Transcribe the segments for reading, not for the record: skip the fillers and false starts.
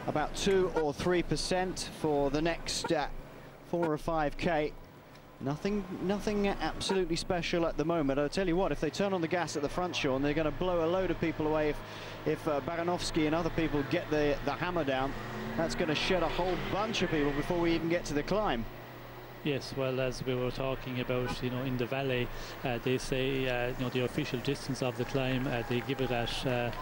about 2 or 3% for the next 4 or 5K. Nothing absolutely special at the moment. I'll tell you what, if they turn on the gas at the front, Sean, they're going to blow a load of people away. If Baranovsky and other people get the hammer down, that's going to shed a whole bunch of people before we even get to the climb. Yes, well, as we were talking about, in the valley, they say, the official distance of the climb, they give it at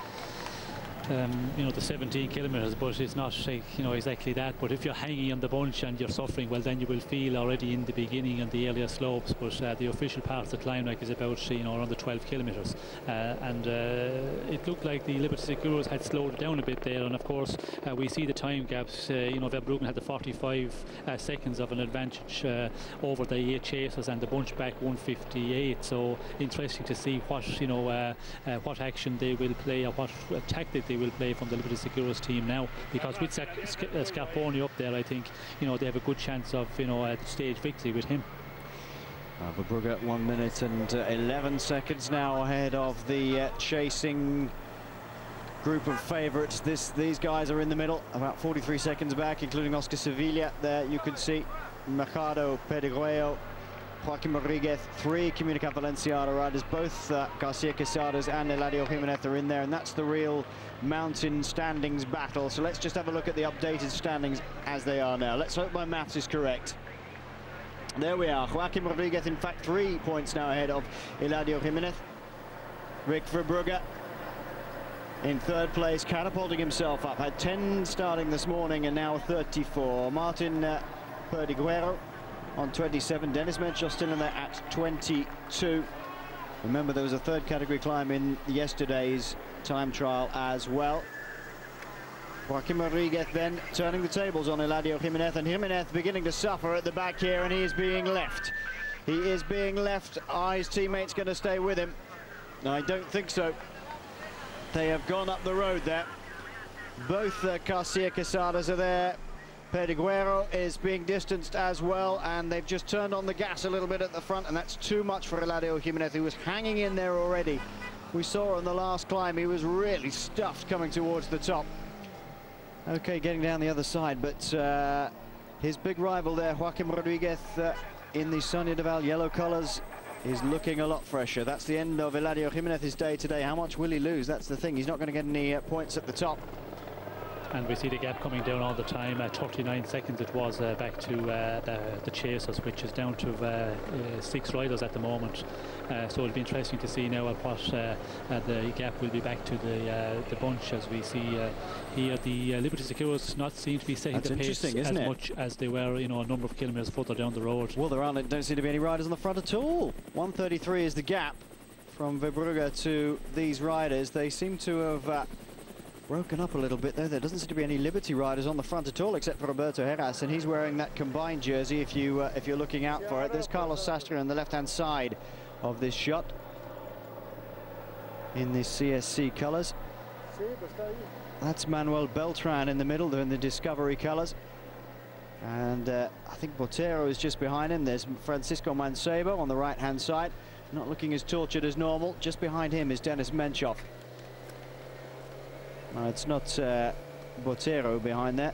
the 17 kilometers, but it's not exactly that. But if you're hanging on the bunch and you're suffering, well, then you will feel already in the beginning and the earlier slopes. But the official part of the climb is about around the 12 kilometers, and it looked like the Liberty Seguros had slowed down a bit there. And of course we see the time gaps. Verbruggen had the 45 seconds of an advantage over the 8 chasers, and the bunch back 1:58. So interesting to see what action they will play, or what tactic they will play from the Liberty Seguros team now, because with Scarponi up there, I think they have a good chance of a stage victory with him. Verbruggen 1 minute and 11 seconds now ahead of the chasing group of favourites. These guys are in the middle, about 43 seconds back, including Oscar Sevilla. There you can see Machado, Pediguello, Joaquim Rodriguez, 3 Comunicat Valenciana riders, both Garcia Quesadas and Eladio Jimenez are in there, and that's the real mountain standings battle. So let's just have a look at the updated standings as they are now. Let's hope my maths is correct. There we are. Joaquim Rodriguez, in fact, 3 points now ahead of Eladio Jimenez. Rick Verbruggen in 3rd place, catapulting himself up. Had 10 starting this morning and now 34. Martin Perdiguero on 27, Denis Menchov still in there at 22. Remember, there was a 3rd category climb in yesterday's time trial as well. Joaquim Rodriguez then turning the tables on Eladio Jimenez, and Jimenez beginning to suffer at the back here, and he is being left. He is being left. Are his teammates going to stay with him? No, I don't think so. They have gone up the road there. Both Garcia Quesadas are there. Pediguero is being distanced as well, and they've just turned on the gas a little bit at the front, and that's too much for Eladio Jimenez, who was hanging in there already. We saw on the last climb he was really stuffed coming towards the top. Okay, getting down the other side, but his big rival there, Joaquim Rodriguez, in the Sonia Deval yellow colours, is looking a lot fresher. That's the end of Eladio Jimenez's day today. How much will he lose? That's the thing. He's not going to get any points at the top. And we see the gap coming down all the time. 39 seconds it was back to the chasers, which is down to 6 riders at the moment. So it'll be interesting to see now what the gap will be back to the bunch, as we see here. The Liberty Seguros not seem to be setting the pace as much as they were, a number of kilometres further down the road. Well, don't seem to be any riders on the front at all. 1:33 is the gap from Verbruggen to these riders. They seem to have broken up a little bit, though. There doesn't seem to be any Liberty riders on the front at all, except for Roberto Heras, and he's wearing that combined jersey if you're looking out for it. There's Carlos Sastre on the left-hand side of this shot in the CSC colours. That's Manuel Beltran in the middle. They're in the Discovery colours. And I think Botero is just behind him. There's Francisco Mancebo on the right-hand side, not looking as tortured as normal. Just behind him is Denis Menchov. No, it's not Botero behind there.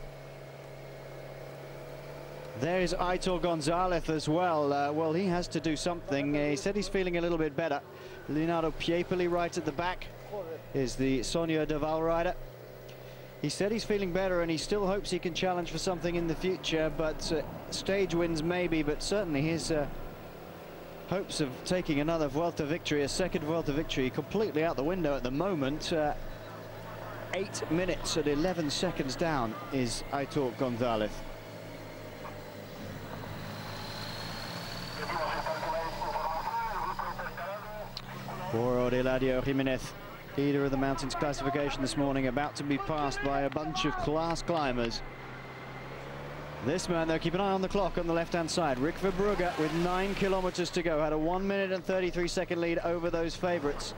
There is Aitor Gonzalez as well. Well, he has to do something. He said he's feeling a little bit better. Leonardo Piepoli right at the back is the Sonia Deval rider. He said he's feeling better, and he still hopes he can challenge for something in the future, but stage wins maybe, but certainly his hopes of taking another Vuelta victory, a 2nd Vuelta victory, completely out the window at the moment. 8 minutes and 11 seconds down is Aitor Gonzalez. Poor Eladio Jimenez, leader of the mountains classification this morning, about to be passed by a bunch of class climbers. This man, though, keep an eye on the clock on the left-hand side. Rick Verbruggen, with 9 kilometers to go, had a 1 minute and 33-second lead over those favourites.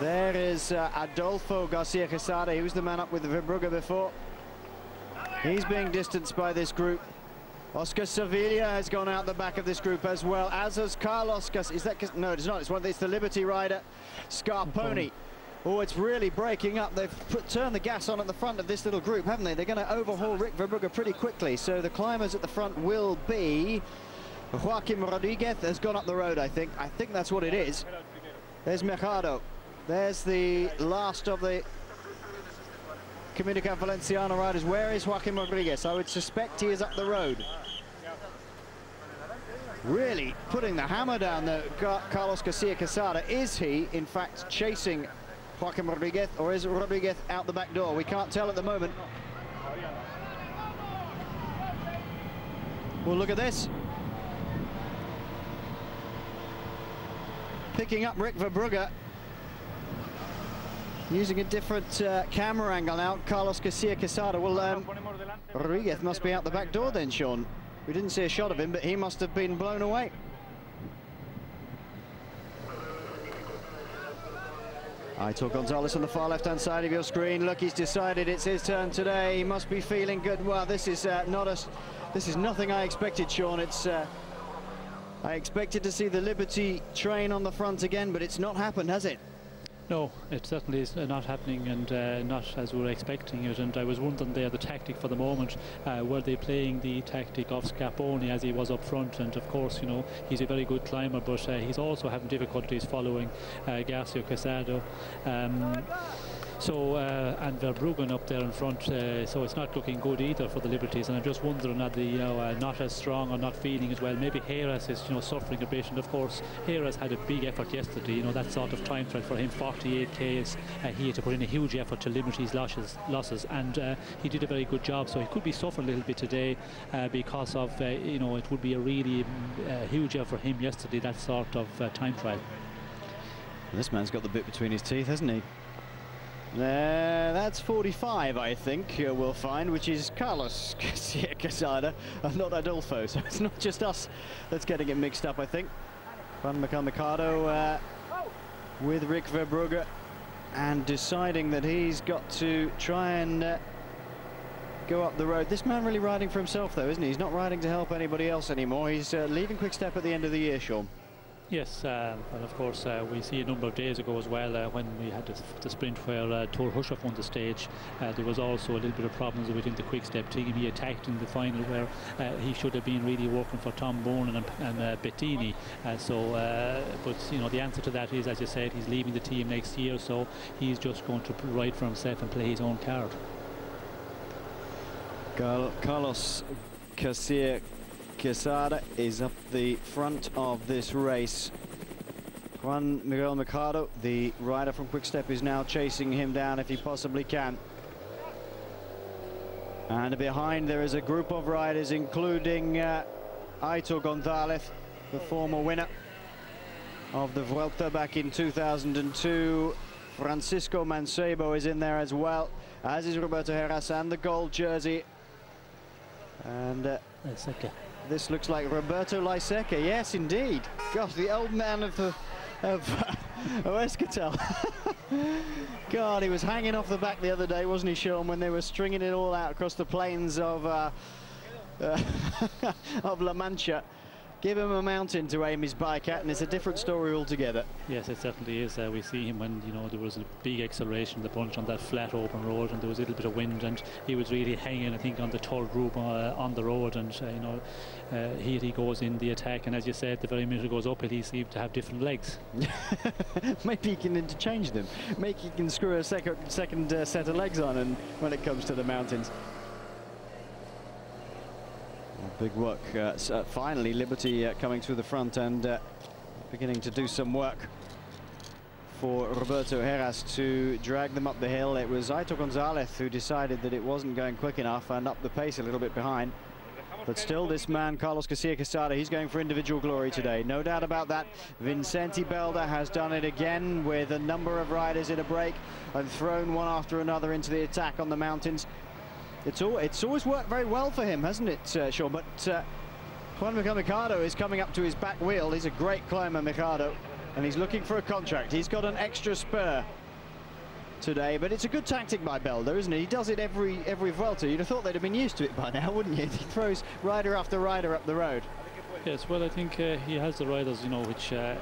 There is Adolfo Garcia Quesada. He was the man up with the Verbruggen before. He's being distanced by this group. Oscar Sevilla has gone out the back of this group as well, as has Carlos. Is that? No, it's not. It's the Liberty rider, Scarponi. Oh, it's really breaking up. They've turned the gas on at the front of this little group, haven't they? They're going to overhaul Rick Verbrugge pretty quickly. So the climbers at the front will be... Joaquim Rodriguez has gone up the road, I think. I think that's what it is. There's Mercado. There's the last of the Comunicat Valenciano riders. Where is Joaquim Rodriguez? I would suspect he is up the road. Really putting the hammer down there, Carlos Garcia Quesada. Is he, in fact, chasing Joaquim Rodriguez, or is Rodriguez out the back door? We can't tell at the moment. Well, look at this. Picking up Rick Verbrugge. Using a different camera angle now, Carlos Garcia Quesada. Well, Rodriguez must be out the back door then, Sean. We didn't see a shot of him, but he must have been blown away. Aitor Gonzalez on the far left-hand side of your screen. Look, he's decided it's his turn today. He must be feeling good. Well, this is nothing I expected, Sean. I expected to see the Liberty train on the front again, but it's not happened, has it? No, it certainly is not happening, and not as we were expecting it. And I was wondering there, the tactic for the moment, were they playing the tactic of Scarponi as he was up front? And of course, you know, he's a very good climber, but he's also having difficulties following Garcia Quesada. And Verbrugge up there in front, so it's not looking good either for the Liberties. And I'm just wondering, are they not as strong or not feeling as well? Maybe Heras is, you know, suffering a bit. And of course, Heras had a big effort yesterday. You know, that sort of time trial for him, 48 Ks. He had to put in a huge effort to limit his losses, and he did a very good job. So he could be suffering a little bit today because of, you know, it would be a really huge effort for him yesterday, that sort of time trial. This man's got the bit between his teeth, hasn't he? That's 45, I think, we'll find, which is Carlos Garcia Quesada and not Adolfo. So it's not just us that's getting it mixed up, I think. Juan Mercado with Rick Verbrugge, and deciding that he's got to try and go up the road. This man really riding for himself, though, isn't he? He's not riding to help anybody else anymore. He's leaving Quick Step at the end of the year, Sean. Yes, and of course we see a number of days ago as well, when we had the sprint where Thor Hushoff won the stage, there was also a little bit of problems within the Quick Step team. He attacked in the final where he should have been really working for Tom Bourne and Bettini. But you know, the answer to that is, as you said, he's leaving the team next year, so he's just going to ride for himself and play his own card. Carlos Garcia Quesada is up the front of this race. Juan Miguel Mercado, the rider from Quick Step, is now chasing him down if he possibly can. And behind there is a group of riders, including Aitor Gonzalez, the former winner of the Vuelta back in 2002. Francisco Mancebo is in there as well, as is Roberto Heras, and the gold jersey. And this looks like Roberto Lyseca. Yes, indeed. Gosh, the old man of Escatel. God, he was hanging off the back the other day, wasn't he, Sean, when they were stringing it all out across the plains of La Mancha. Give him a mountain to aim his bike at, and it's a different story altogether. Yes, it certainly is. We see him when, you know, there was a big acceleration, the bunch on that flat open road, and there was a little bit of wind, and he was really hanging, I think, on the third group on the road, and you know, here he goes in the attack, and as you said, the very minute he goes up, he seems to have different legs. Maybe he can interchange them. Maybe he can screw a second set of legs on, and when it comes to the mountains. Big work. Finally, Liberty coming through the front and beginning to do some work for Roberto Heras to drag them up the hill. It was Aitor Gonzalez who decided that it wasn't going quick enough and upped the pace a little bit behind. But still, this man, Carlos Garcia Quesada, he's going for individual glory today. No doubt about that. Vincenti Belda has done it again with a number of riders in a break and thrown one after another into the attack on the mountains. It's always worked very well for him, hasn't it, Sean? But Juan Miguel Mercado is coming up to his back wheel. He's a great climber, Mercado, and he's looking for a contract. He's got an extra spur today, but it's a good tactic by Belda, isn't it? He does it every Vuelta. You'd have thought they'd have been used to it by now, wouldn't you? He throws rider after rider up the road. Yes, well, I think he has the riders, you know, which are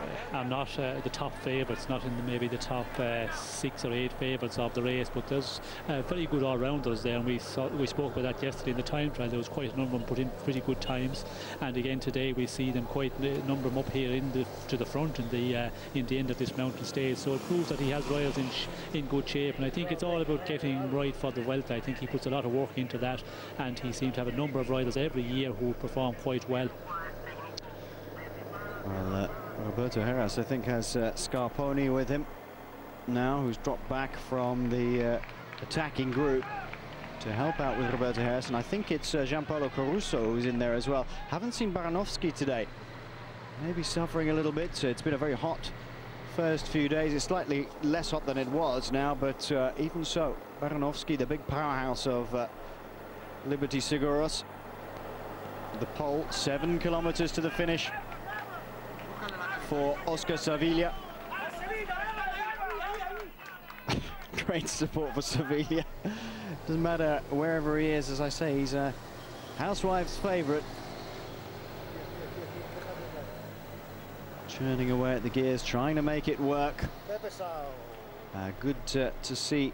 not the top favourites, not in maybe the top 6 or 8 favourites of the race, but there's very good all-rounders there, and we spoke about that yesterday in the time trial. There was quite a number of them put in pretty good times, and again today we see them quite a number of them up here to the front in the end of this mountain stage. So it proves that he has riders in good shape, and I think it's all about getting right for the Vuelta. I think he puts a lot of work into that, and he seems to have a number of riders every year who perform quite well. Well, Roberto Heras, I think, has Scarponi with him now, who's dropped back from the attacking group to help out with Roberto Heras, and I think it's Gianpaolo Caruso who's in there as well. Haven't seen Baranovski today. Maybe suffering a little bit. It's been a very hot first few days. It's slightly less hot than it was now, but even so, Baranovski, the big powerhouse of Liberty Seguros. The pole, 7 kilometers to the finish for Oscar Sevilla. Great support for Sevilla. Doesn't matter wherever he is, as I say, he's a housewife's favourite. Churning away at the gears, trying to make it work. Good to see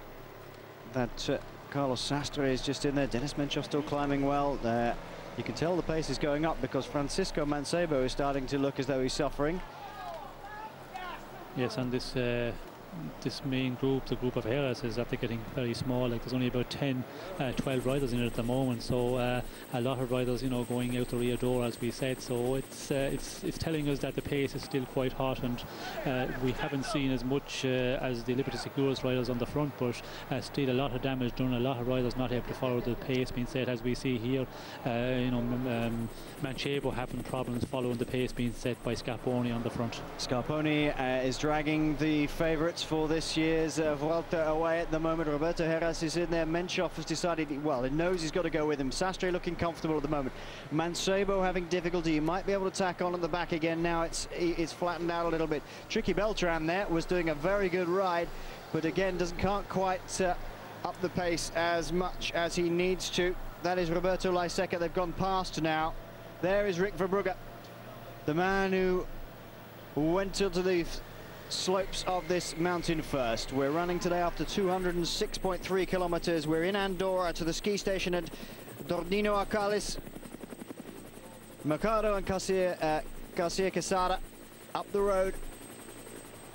that Carlos Sastre is just in there. Denis Menchov still climbing well. You can tell the pace is going up because Francisco Mancebo is starting to look as though he's suffering. Yes, and this main group, the group of Heras, is that they're getting very small. Like there's only about 10, 12 riders in it at the moment. So a lot of riders, you know, going out the rear door, as we said. So it's telling us that the pace is still quite hot, and we haven't seen as much as the Liberty Seguros riders on the front, but still a lot of damage done. A lot of riders not able to follow the pace being set, as we see here. You know, Manchego having problems following the pace being set by Scarponi on the front. Scarponi is dragging the favourites for this year's Vuelta away at the moment. Roberto Heras is in there. Menchov has decided, well, he knows he's got to go with him. Sastre looking comfortable at the moment. Mancebo having difficulty. He might be able to tack on at the back again now. It's flattened out a little bit. Tricky Beltran there was doing a very good ride, but again can't quite up the pace as much as he needs to. That is Roberto Laiseca. They've gone past now. There is Rick Verbrugge, the man who went to the slopes of this mountain first. We're running today after 206.3 kilometers. We're in Andorra to the ski station at Dordino Arcalis. Mercado and Garcia Quesada up the road,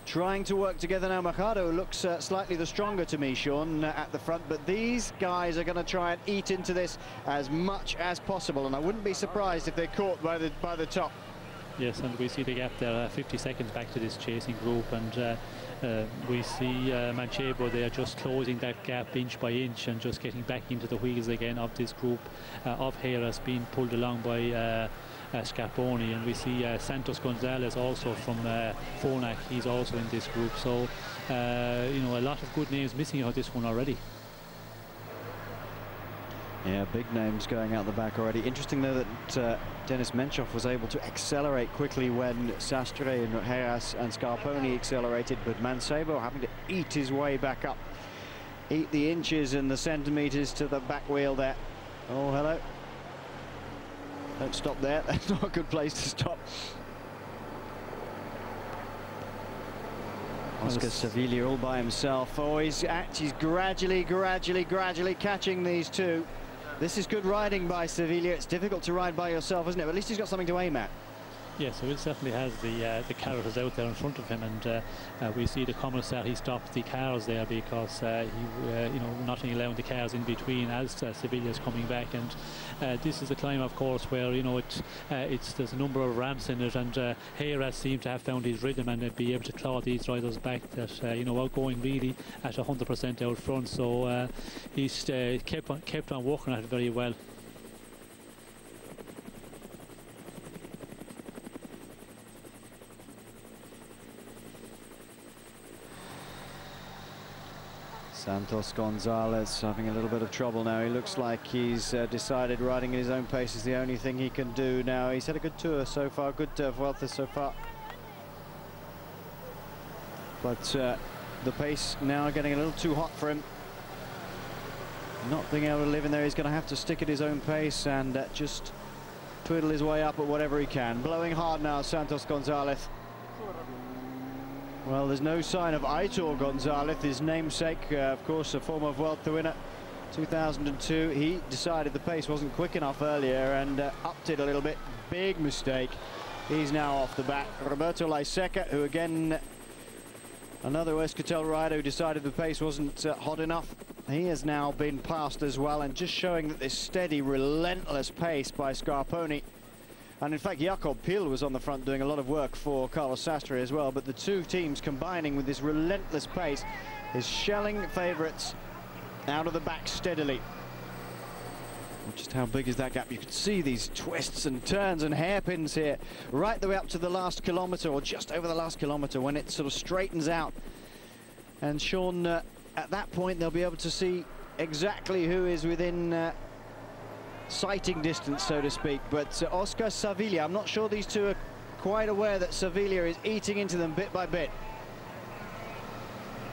trying to work together now. Mercado looks slightly the stronger to me, Sean, at the front, but these guys are going to try and eat into this as much as possible, and I wouldn't be surprised if they're caught by the top. Yes, and we see the gap there, 50 seconds back to this chasing group, and we see Manchego, they are just closing that gap inch by inch and just getting back into the wheels again of this group of Heras, being pulled along by Scarponi, and we see Santos Gonzalez also from Phonak. He's also in this group, so you know, a lot of good names missing out this one already. Yeah, big names going out the back already. Interesting though that Denis Menchov was able to accelerate quickly when Sastre and Heras and Scarponi accelerated, but Mancebo having to eat his way back up, eat the inches and the centimeters to the back wheel there. Oh, hello. Don't stop there. That's not a good place to stop. Oscar Sevilla all by himself. Oh, he's gradually catching these two. This is good riding by Sevilla. It's difficult to ride by yourself, isn't it? But at least he's got something to aim at. Yeah, so he certainly has the carrots out there in front of him, and we see the commissar, he stopped the cars there because he, you know, not allowing the cars in between as Sevilla's coming back. And this is a climb, of course, where, you know, there's a number of ramps in it, and Heras seems to have found his rhythm and be able to claw these riders back that, you know, outgoing really at 100% out front. So he's kept on working at it very well. Santos Gonzalez having a little bit of trouble now. He looks like he's decided riding at his own pace is the only thing he can do now. He's had a good tour so far, good Vuelta so far. But the pace now getting a little too hot for him. Not being able to live in there, he's going to have to stick at his own pace and just twiddle his way up at whatever he can. Blowing hard now, Santos Gonzalez. Well, there's no sign of Aitor Gonzalez, his namesake, of course, a former Vuelta winner, 2002. He decided the pace wasn't quick enough earlier and upped it a little bit. Big mistake. He's now off the back. Roberto Heras, who again, another Euskaltel rider who decided the pace wasn't hot enough. He has now been passed as well, and just showing that this steady, relentless pace by Scarponi. And in fact, Jakob Pil was on the front doing a lot of work for Carlos Sastre as well. But the two teams combining with this relentless pace is shelling favourites out of the back steadily. Just how big is that gap? You can see these twists and turns and hairpins here, right the way up to the last kilometre, or just over the last kilometre, when it sort of straightens out. And Sean, at that point, they'll be able to see exactly who is within sighting distance, so to speak. But Oscar Sevilla, I'm not sure these two are quite aware that Sevilla is eating into them bit by bit.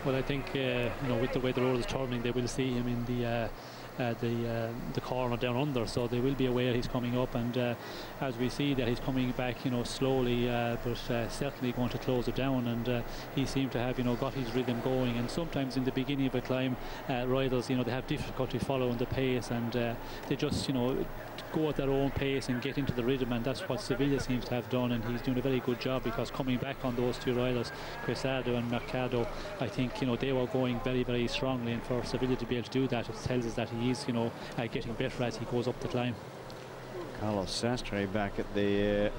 Well, I think you know, with the way the road is turning, they will see him in the corner down under, so they will be aware he's coming up. And as we see that he's coming back, you know, slowly, but certainly going to close it down. And he seemed to have, you know, got his rhythm going. And sometimes in the beginning of a climb, riders, you know, they have difficulty following the pace, and they just, you know, go at their own pace and get into the rhythm, and that's what Sevilla seems to have done. And he's doing a very good job, because coming back on those two riders, Quesado and Mercado, I think, you know, they were going very, very strongly, and for Sevilla to be able to do that, it tells us that he is, you know, getting better as he goes up the climb. Carlos Sastre back at the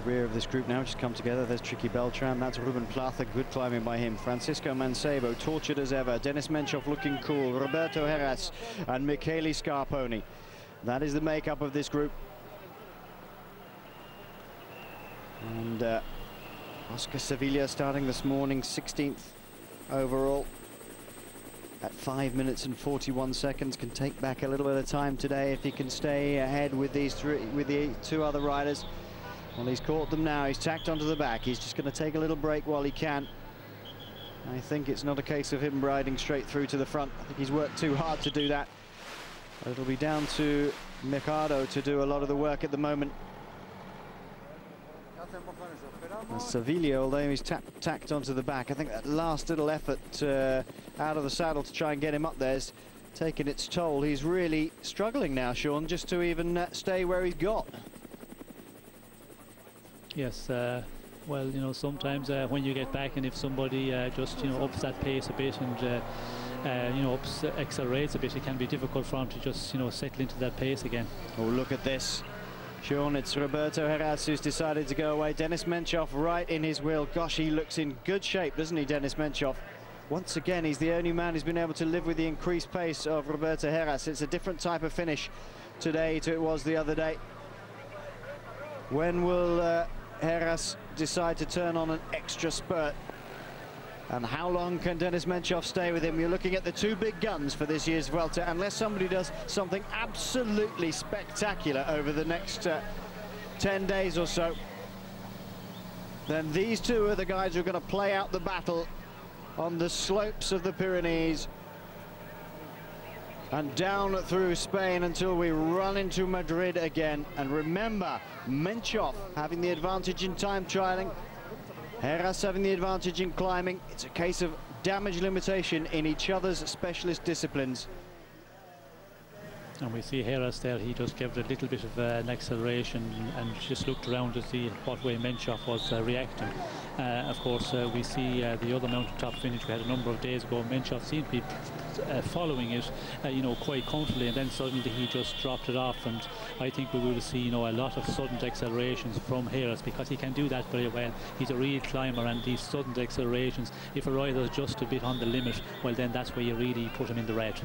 rear of this group now, just come together. There's Tricky Beltran, that's Ruben Plaza, good climbing by him. Francisco Mancebo, tortured as ever. Denis Menchov looking cool. Roberto Heras and Michele Scarponi. That is the makeup of this group. And Oscar Sevilla starting this morning, 16th overall at 5 minutes and 41 seconds. Can take back a little bit of time today if he can stay ahead with the two other riders. Well, he's caught them now. He's tacked onto the back. He's just going to take a little break while he can. I think it's not a case of him riding straight through to the front. I think he's worked too hard to do that. It'll be down to Mercado to do a lot of the work at the moment. And Sevilla, although he's tacked onto the back, I think that last little effort out of the saddle to try and get him up there's taken its toll. He's really struggling now, Sean, just to even stay where he's got. Yes, well, you know, sometimes when you get back, and if somebody just, you know, ups that pace a bit and you know, accelerates a bit, it can be difficult for him to just, you know, settle into that pace again. Oh, look at this, Sean. It's Roberto Heras who's decided to go away. Denis Menchov right in his wheel. Gosh, he looks in good shape, doesn't he, Denis Menchov? Once again, he's the only man who's been able to live with the increased pace of Roberto Heras. It's a different type of finish today to it was the other day. When will Heras decide to turn on an extra spurt? And how long can Denis Menchov stay with him? You're looking at the two big guns for this year's Vuelta, unless somebody does something absolutely spectacular over the next 10 days or so. Then these two are the guys who are going to play out the battle on the slopes of the Pyrenees and down through Spain until we run into Madrid again. And remember, Menchov having the advantage in time trialing, Heras having the advantage in climbing. It's a case of damage limitation in each other's specialist disciplines. And we see Heras there, he just gave it a little bit of an acceleration and just looked around to see what way Menchov was reacting. Of course, we see the other mountaintop finish we had a number of days ago. Menchov seemed to be following it, you know, quite comfortably, and then suddenly he just dropped it off. And I think we will see, you know, a lot of sudden accelerations from Heras, because he can do that very well. He's a real climber, and these sudden accelerations, if a rider is just a bit on the limit, well, then that's where you really put him in the red.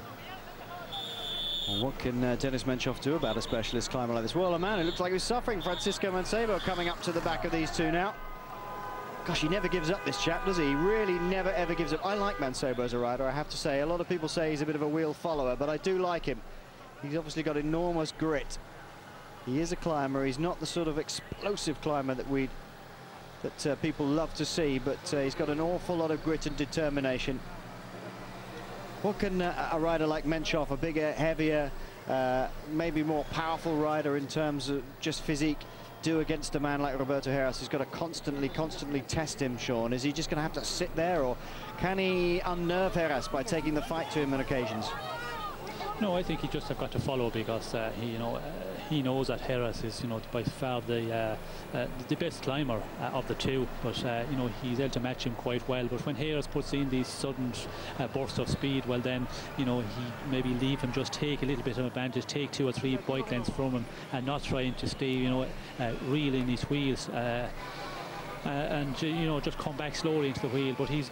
Well, what can Denis Menchov do about a specialist climber like this? Well, a man who looks like he was suffering, Francisco Mancebo, coming up to the back of these two now. Gosh, he never gives up, this chap, does he? He really never, ever gives up. I like Mancebo as a rider, I have to say. A lot of people say he's a bit of a wheel follower, but I do like him. He's obviously got enormous grit. He is a climber. He's not the sort of explosive climber that people love to see, but he's got an awful lot of grit and determination. What can a rider like Menchov, a bigger, heavier, maybe more powerful rider in terms of just physique, do against a man like Roberto Heras, who's got to constantly test him, Sean? Is he just going to have to sit there, or can he unnerve Heras by taking the fight to him on occasions? No, I think he just have got to follow, because he knows that Heras is, by far the best climber of the two. But he's able to match him quite well. But when Heras puts in these sudden bursts of speed, well then, he maybe leave him just take a little bit of advantage, take 2 or 3 bike lengths from him, and not trying to stay, reel in his wheels. And just come back slowly into the wheel. But he's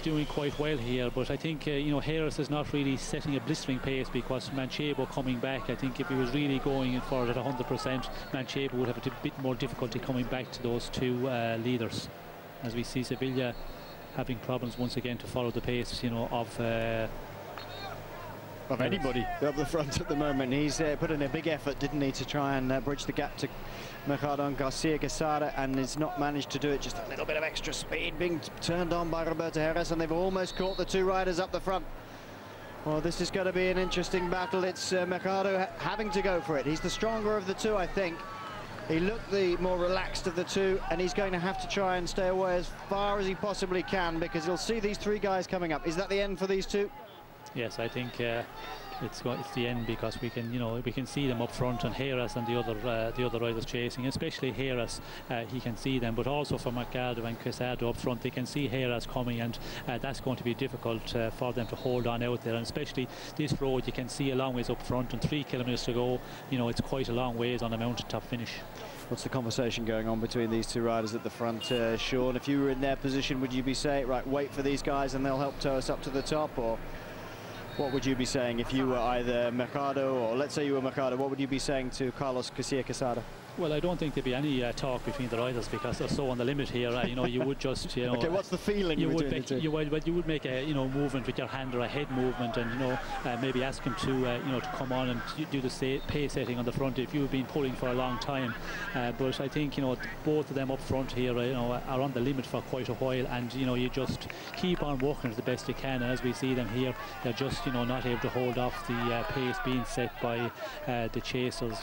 doing quite well here. But I think Heras is not really setting a blistering pace, because Menchov coming back, I think if he was really going for it at 100%, Menchov would have a bit more difficulty coming back to those two leaders, as we see Sevilla having problems once again to follow the pace of anybody up the front at the moment. He's put in a big effort, didn't he, to try and bridge the gap to Mercado and Garcia Quesada, and has not managed to do it. Just a little bit of extra speed being turned on by Roberto Heras, and they've almost caught the 2 riders up the front. Well, this is going to be an interesting battle. It's Mercado having to go for it. He's the stronger of the 2, I think. He looked the more relaxed of the 2, and he's going to have to try and stay away as far as he possibly can, because he'll see these 3 guys coming up. Is that the end for these 2? Yes, I think it's the end, because we can see them up front, and Heras and the other riders chasing, especially Heras, he can see them. But also for Mercado and Quesada up front, they can see Heras coming, and that's going to be difficult for them to hold on out there. And especially this road, you can see a long ways up front, and 3 kilometres to go. It's quite a long ways on a mountaintop finish. What's the conversation going on between these 2 riders at the front, Sean? If you were in their position, would you be saying, right, wait for these guys and they'll help tow us up to the top? Or what would you be saying if you were either Mercado, or let's say you were Mercado, what would you be saying to Carlos Garcia Quesada? Well, I don't think there'd be any talk between the riders, because they're so on the limit here. You would just, okay, what's the feeling you would make a movement with your hand, or a head movement, and maybe ask him to come on and do the pace setting on the front if you've been pulling for a long time. But I think both of them up front here are on the limit for quite a while, and you just keep on working as the best you can. And as we see them here, they're just not able to hold off the pace being set by the chasers.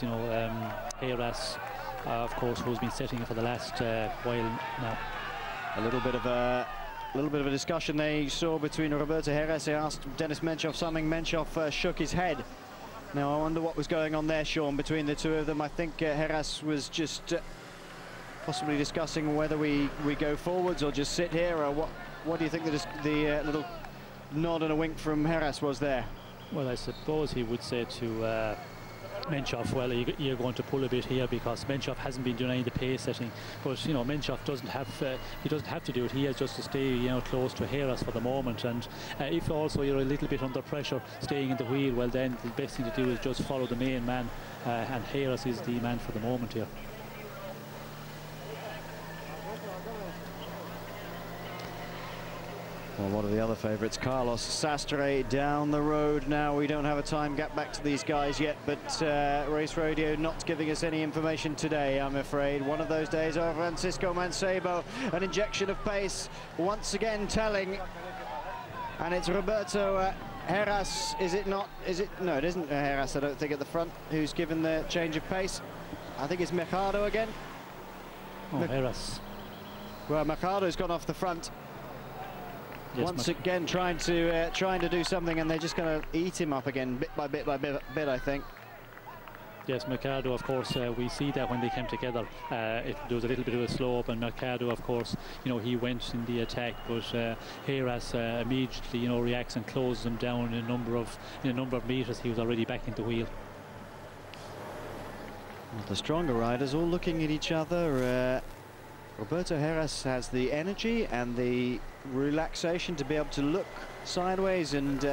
Heras, of course, who's been setting it for the last while now. A little bit of a discussion they saw between Roberto Heras. He asked Denis Menchov something. Menchov shook his head. Now I wonder what was going on there, Sean, between the 2 of them. I think Heras was just possibly discussing whether we go forwards or just sit here, or what do you think the little nod and a wink from Heras was there? Well, I suppose he would say to Menchov, well, you're going to pull a bit here, because Menchov hasn't been doing any of the pace setting. But Menchov doesn't have to do it. He has just to stay close to Heras for the moment. And if also you're a little bit under pressure staying in the wheel, well then the best thing to do is just follow the main man, and Heras is the man for the moment here. Well, one of the other favourites, Carlos Sastre, down the road now. We don't have a time gap back to these guys yet, but Race Radio not giving us any information today, I'm afraid. One of those days. Oh, Francisco Mancebo, an injection of pace once again telling, and it's Roberto Heras. Is it not? Is it? No, it isn't Heras, I don't think, at the front, who's given the change of pace. I think it's Mercado again. Oh, Heras. Well, Mercado's gone off the front. Yes, once again trying to do something, and they're just going to eat him up again bit by bit, I think. Yes, Mercado, of course, we see that when they came together, there was a little bit of a slope, and Mercado, of course, he went in the attack, but Heras immediately, reacts and closes him down in a number of meters. He was already back in the wheel. Well, the stronger riders all looking at each other. Roberto Heras has the energy and the relaxation to be able to look sideways and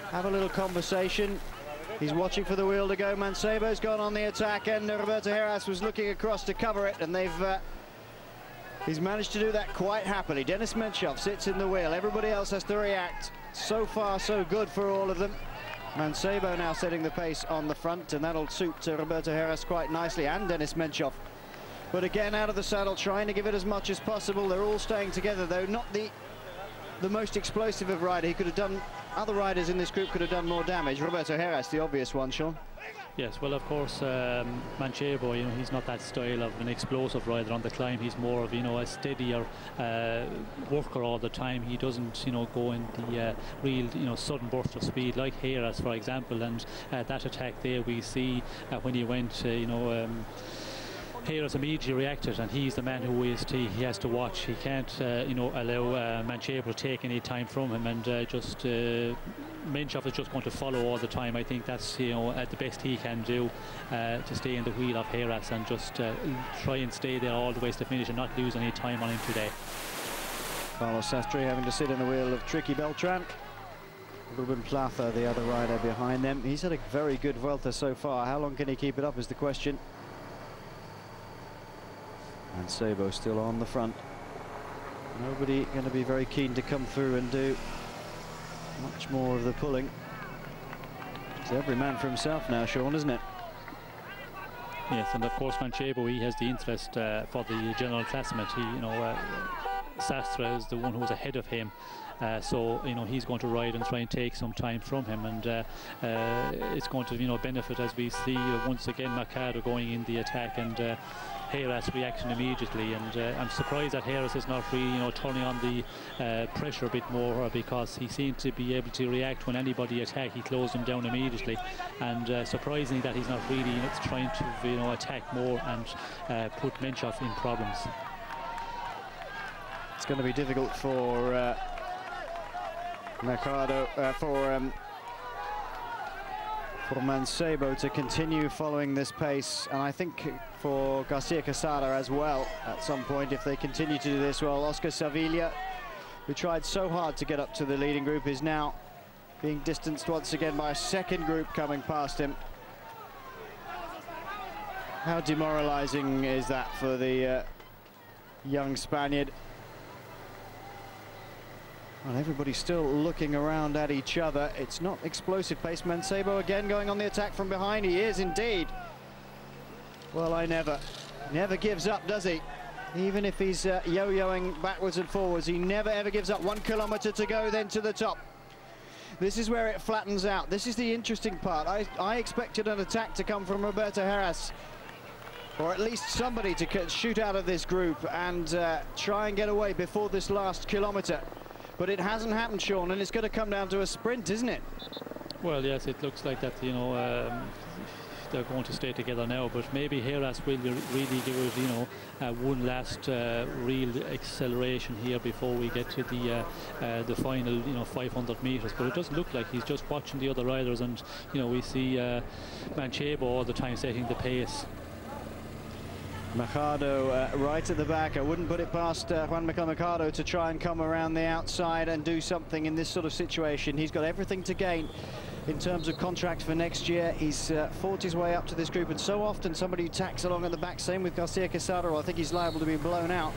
have a little conversation. He's watching for the wheel to go. Mancebo's gone on the attack, and Roberto Heras was looking across to cover it, and he's managed to do that quite happily. Denis Menchov sits in the wheel. Everybody else has to react. So far, so good for all of them. Mancebo now setting the pace on the front, and that'll suit Roberto Heras quite nicely, and Denis Menchov. But again, out of the saddle, trying to give it as much as possible. They're all staying together, though. Not the the most explosive of rider. He could have done, other riders in this group could have done more damage. Roberto Heras, the obvious one, Sean. Yes, well, of course, Menchov, you know, he's not that style of an explosive rider on the climb. He's more of, you know, a steadier worker all the time. He doesn't, you know, go in the real, you know, sudden burst of speed like Heras, for example. And that attack there we see when he went, you know, Heras immediately reacted, and he's the man who he has to watch. He can't, you know, allow Menchov to take any time from him, and Menchov is just going to follow all the time. I think that's, you know, the best he can do to stay in the wheel of Heras and just try and stay there all the way to the finish and not lose any time on him today. Carlos Sastre having to sit in the wheel of Tricky Beltran. Ruben Plaza, the other rider behind them. He's had a very good Vuelta so far. How long can he keep it up is the question. And Sabo still on the front. Nobody going to be very keen to come through and do much more of the pulling. It's every man for himself now, Sean, isn't it? Yes, and of course Menchov, he has the interest for the general classement. He, you know, Sastre is the one who's ahead of him. So, you know, he's going to ride and try and take some time from him, and it's going to, you know, benefit as we see once again Mercado going in the attack, and Heras reaction immediately. And I'm surprised that Heras is not really, you know, turning on the pressure a bit more, because he seemed to be able to react when anybody attacked. He closed him down immediately, and surprisingly that he's not really, you know, trying to, you know, attack more and put Menchov in problems. It's going to be difficult for Mercado, for Mancebo to continue following this pace, and I think for Garcia Quesada as well at some point if they continue to do this well. Oscar Sevilla, who tried so hard to get up to the leading group, is now being distanced once again by a second group coming past him. How demoralizing is that for the young Spaniard? And everybody's still looking around at each other. It's not explosive pace. Mancebo again going on the attack from behind. He is indeed. Well, I never gives up, does he? Even if he's yo-yoing backwards and forwards, he never ever gives up. 1 kilometer to go, then to the top. This is where it flattens out. This is the interesting part. I expected an attack to come from Roberto Heras, or at least somebody to shoot out of this group and try and get away before this last kilometer. But it hasn't happened, Sean, and it's going to come down to a sprint, isn't it? Well, yes, it looks like that, you know, they're going to stay together now, but maybe Heras will really give it, you know, one last real acceleration here before we get to the final, you know, 500 meters. But it doesn't look like he's just watching the other riders, and, you know, we see Menchov all the time setting the pace. Mercado right at the back. I wouldn't put it past Juan Mikel Mercado to try and come around the outside and do something in this sort of situation. He's got everything to gain in terms of contracts for next year. He's fought his way up to this group, and so often somebody tacks along at the back. Same with Garcia Quesada. I think he's liable to be blown out.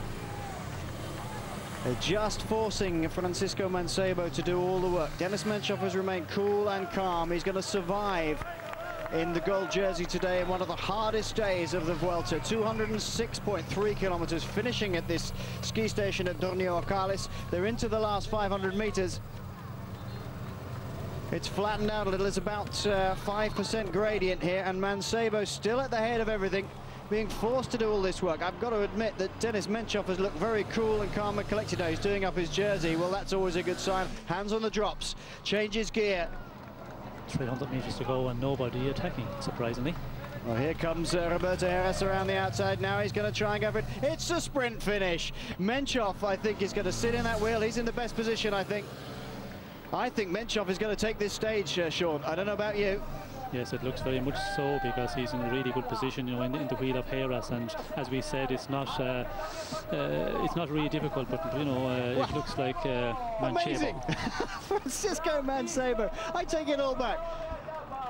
They're just forcing Francisco Mancebo to do all the work. Denis Menchov has remained cool and calm. He's going to survive in the gold jersey today in one of the hardest days of the Vuelta. 206.3 kilometers, finishing at this ski station at Dornio Orcales. They're into the last 500 meters. It's flattened out a little. It's about 5% gradient here, and Mancebo still at the head of everything, being forced to do all this work. I've got to admit that Denis Menchov has looked very cool and calm and collected now. He's doing up his jersey. Well, that's always a good sign. Hands on the drops, changes gear. 300 meters to go and nobody attacking, surprisingly. Well, here comes Roberto Heras around the outside now. He's going to try and go for it. It's a sprint finish. Menchov, I think, is going to sit in that wheel. He's in the best position, I think. I think Menchov is going to take this stage, Sean. I don't know about you. Yes, it looks very much so, because he's in a really good position, you know, in the wheel of Heras, and as we said, it's not really difficult, but you know, it looks like Menchov. Francisco Mancebo. I take it all back.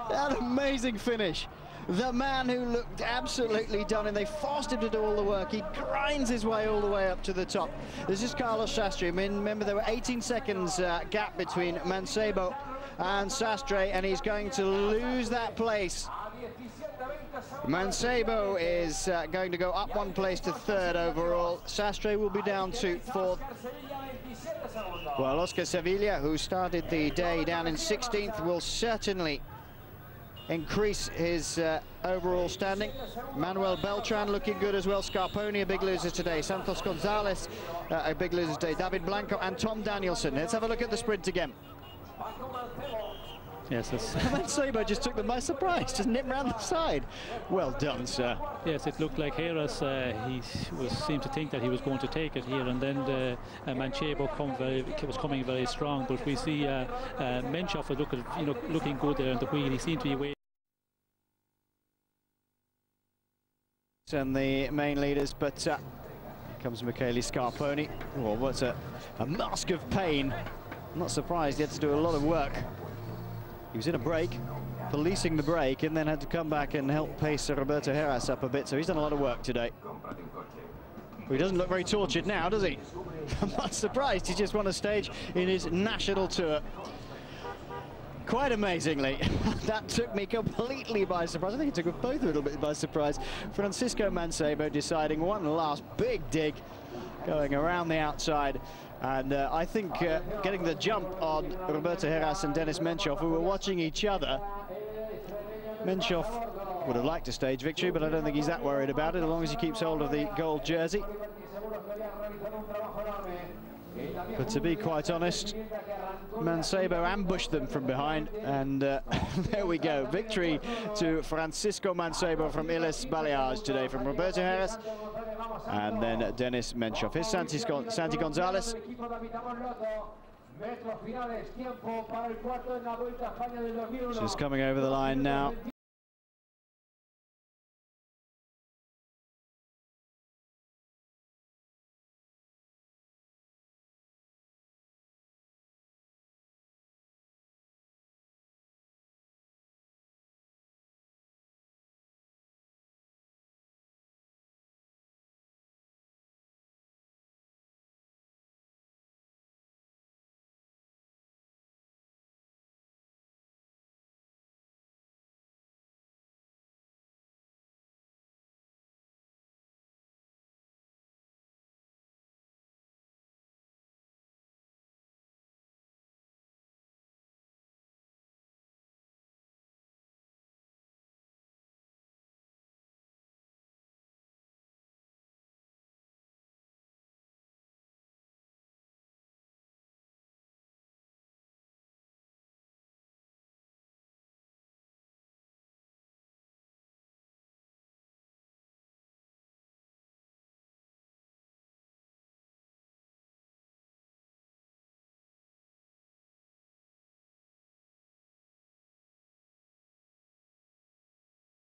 That amazing finish. The man who looked absolutely done, and they forced him to do all the work. He grinds his way all the way up to the top. This is Carlos Sastre. I mean, remember, there were 18 seconds gap between Mancebo and Sastre, and he's going to lose that place. Mancebo is going to go up one place to third overall. Sastre will be down to fourth. Well, Oscar Sevilla, who started the day down in 16th, will certainly increase his overall standing. Manuel Beltran looking good as well. Scarponi, a big loser today. Santos Gonzalez, a big loser today. David Blanco and Tom Danielson. Let's have a look at the sprint again. Yes, Menchov just took them by surprise, just nipped round the side. Well done, sir. Yes, it looked like Heras, seemed to think that he was going to take it here, and then Menchov was coming very strong. But we see Menchov was looking good there on the wheel. He seemed to be waiting. And the main leaders, but here comes Michele Scarponi. Oh, what's a mask of pain. I'm not surprised, he had to do a lot of work. He was in a break, policing the break, and then had to come back and help pace Roberto Heras up a bit, so he's done a lot of work today. Well, he doesn't look very tortured now, does he? I'm not surprised, he just won a stage in his national tour. Quite amazingly, that took me completely by surprise. I think it took us both a little bit by surprise. Francisco Mancebo deciding one last big dig, going around the outside. And I think getting the jump on Roberto Heras and Denis Menchov, who were watching each other. Menchov would have liked a stage victory, but I don't think he's that worried about it, as long as he keeps hold of the gold jersey. But to be quite honest, Mancebo ambushed them from behind, and there we go. Victory to Francisco Mancebo from Illes Baleares today, from Roberto Heras, and then Denis Menchov. Here's Santi Gonzalez. Just coming over the line now.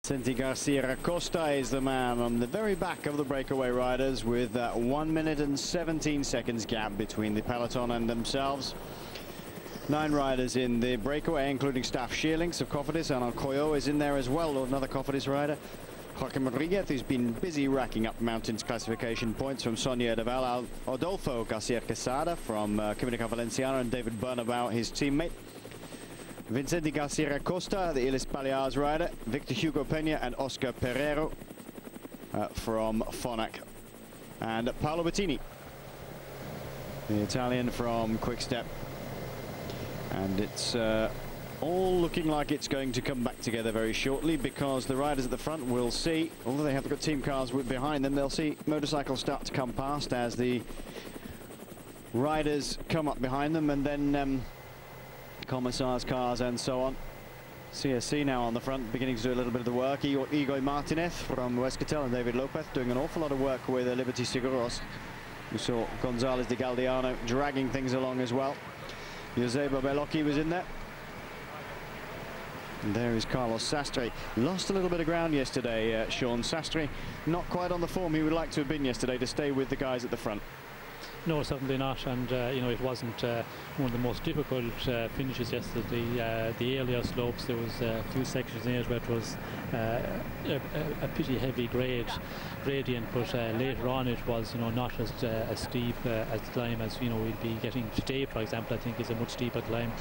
Santi Garcia Acosta is the man on the very back of the breakaway riders, with 1 minute and 17 seconds gap between the peloton and themselves. 9 riders in the breakaway, including Staff Shearlings of Cofidis, and Alcoyo is in there as well, another Cofidis rider. Joaquim Rodriguez, who's been busy racking up mountains classification points, from Sonia de Val, Adolfo Garcia Quesada from Química Valenciana, and David Bernabeu, his teammate. Vicente Garcia Acosta, the Illes Baleares rider, Victor Hugo Peña and Oscar Pereiro from Phonak, and Paolo Bettini, the Italian from Quick-Step. And it's all looking like it's going to come back together very shortly, because the riders at the front will see, although they have got team cars behind them, they'll see motorcycles start to come past as the riders come up behind them, and then Commissar's cars and so on. CSC now on the front, beginning to do a little bit of the work. Igor Martinez from Huescatel and David Lopez doing an awful lot of work with Liberty Seguros. We saw Gonzalez de Galdiano dragging things along as well. Joseba Bellocchi was in there. And there is Carlos Sastre. Lost a little bit of ground yesterday, Sean Sastre. Not quite on the form he would like to have been yesterday to stay with the guys at the front. No, certainly not, and you know, it wasn't one of the most difficult finishes yesterday. The earlier slopes, there was a few sections in it where it was a pretty heavy gradient, but later on it was, you know, not as steep as climb as, you know, we'd be getting today. For example, I think is a much steeper climb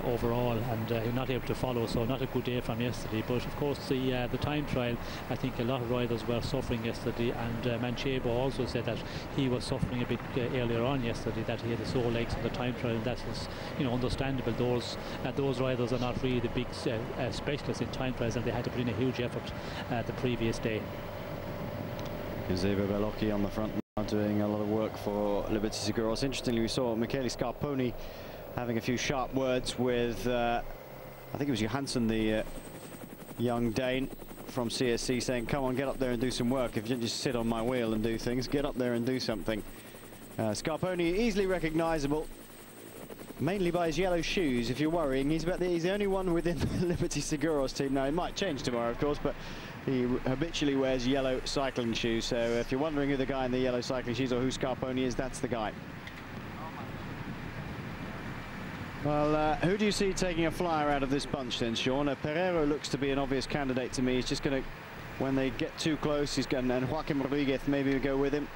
overall, and not able to follow, so not a good day from yesterday. But of course the time trial, I think a lot of riders were suffering yesterday, and Menchov also said that he was suffering a bit earlier on yesterday that he had his sore legs in the time trial, and that is, you know, understandable. Those riders are not really the big specialists in time trials, and they had to put in a huge effort the previous day. Giuseppe Bellocchi on the front now doing a lot of work for Liberty Seguros. Interestingly, we saw Michele Scarponi having a few sharp words with, I think it was Johansson, the young Dane from CSC, saying, come on, get up there and do some work. If you don't just sit on my wheel and do things, get up there and do something. Scarponi easily recognizable, mainly by his yellow shoes. If you're worrying, he's the only one within the Liberty Seguros team now. It might change tomorrow, of course, but he habitually wears yellow cycling shoes. So if you're wondering who the guy in the yellow cycling shoes or who Scarponi is, that's the guy. Well, who do you see taking a flyer out of this bunch then, Sean? Pereiro looks to be an obvious candidate to me. He's just going to, when they get too close, he's going, and Joaquim Rodriguez maybe will go with him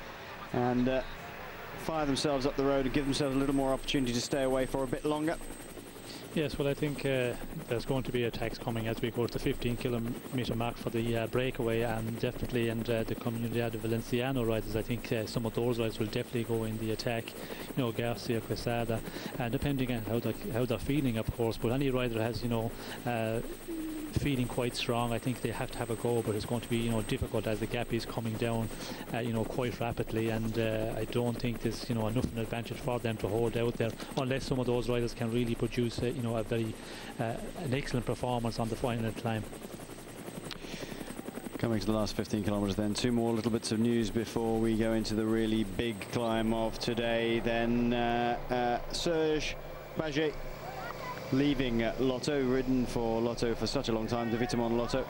and fire themselves up the road and give themselves a little more opportunity to stay away for a bit longer. Yes, well, I think there's going to be attacks coming as we go to the 15-kilometre mark for the breakaway, and definitely, and the Comunidad Valenciano riders, I think some of those riders will definitely go in the attack. You know, Garcia, Quesada, and depending on how they're feeling, of course. But any rider has, you know, feeling quite strong, I think they have to have a go, but it's going to be, you know, difficult as the gap is coming down, you know, quite rapidly, and I don't think there's, you know, enough of an advantage for them to hold out there, unless some of those riders can really produce, you know, a very an excellent performance on the final climb. Coming to the last 15 kilometres then, two more little bits of news before we go into the really big climb of today. Then Serge Baget leaving Lotto, ridden for Lotto for such a long time, de Vitamon Lotto.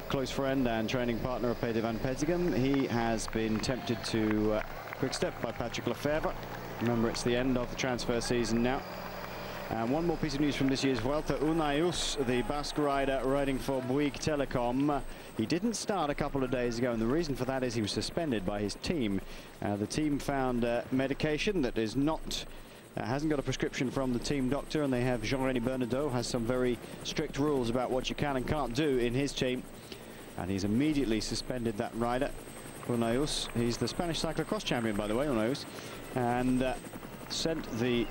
Close friend and training partner of Peter van Petegem. He has been tempted to quick step by Patrick Lefevre. Remember, it's the end of the transfer season now. And one more piece of news from this year's Vuelta. Unai Us, the Basque rider riding for Bouygues Telecom. He didn't start a couple of days ago, and the reason for that is he was suspended by his team. The team found medication that is not hasn't got a prescription from the team doctor, and they have Jean-René Bernadeau has some very strict rules about what you can and can't do in his team, and he's immediately suspended that rider, Unai Us. He's the Spanish cyclocross champion, by the way, Unai Us, and sent the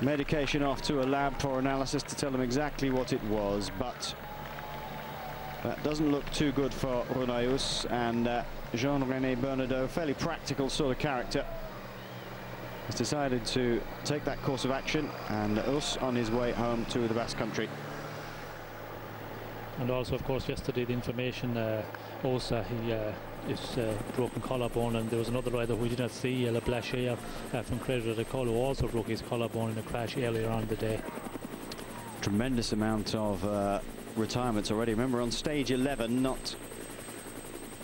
medication off to a lab for analysis to tell them exactly what it was, but that doesn't look too good for Unai Us. And Jean-René Bernadeau, fairly practical sort of character, has decided to take that course of action, and Us on his way home to the Basque Country. And also, of course, yesterday the information, also he is broken collarbone, and there was another rider who we did not see, Le Blacher from Credit Agricole, who also broke his collarbone in a crash earlier on in the day. Tremendous amount of retirements already. Remember, on stage 11, not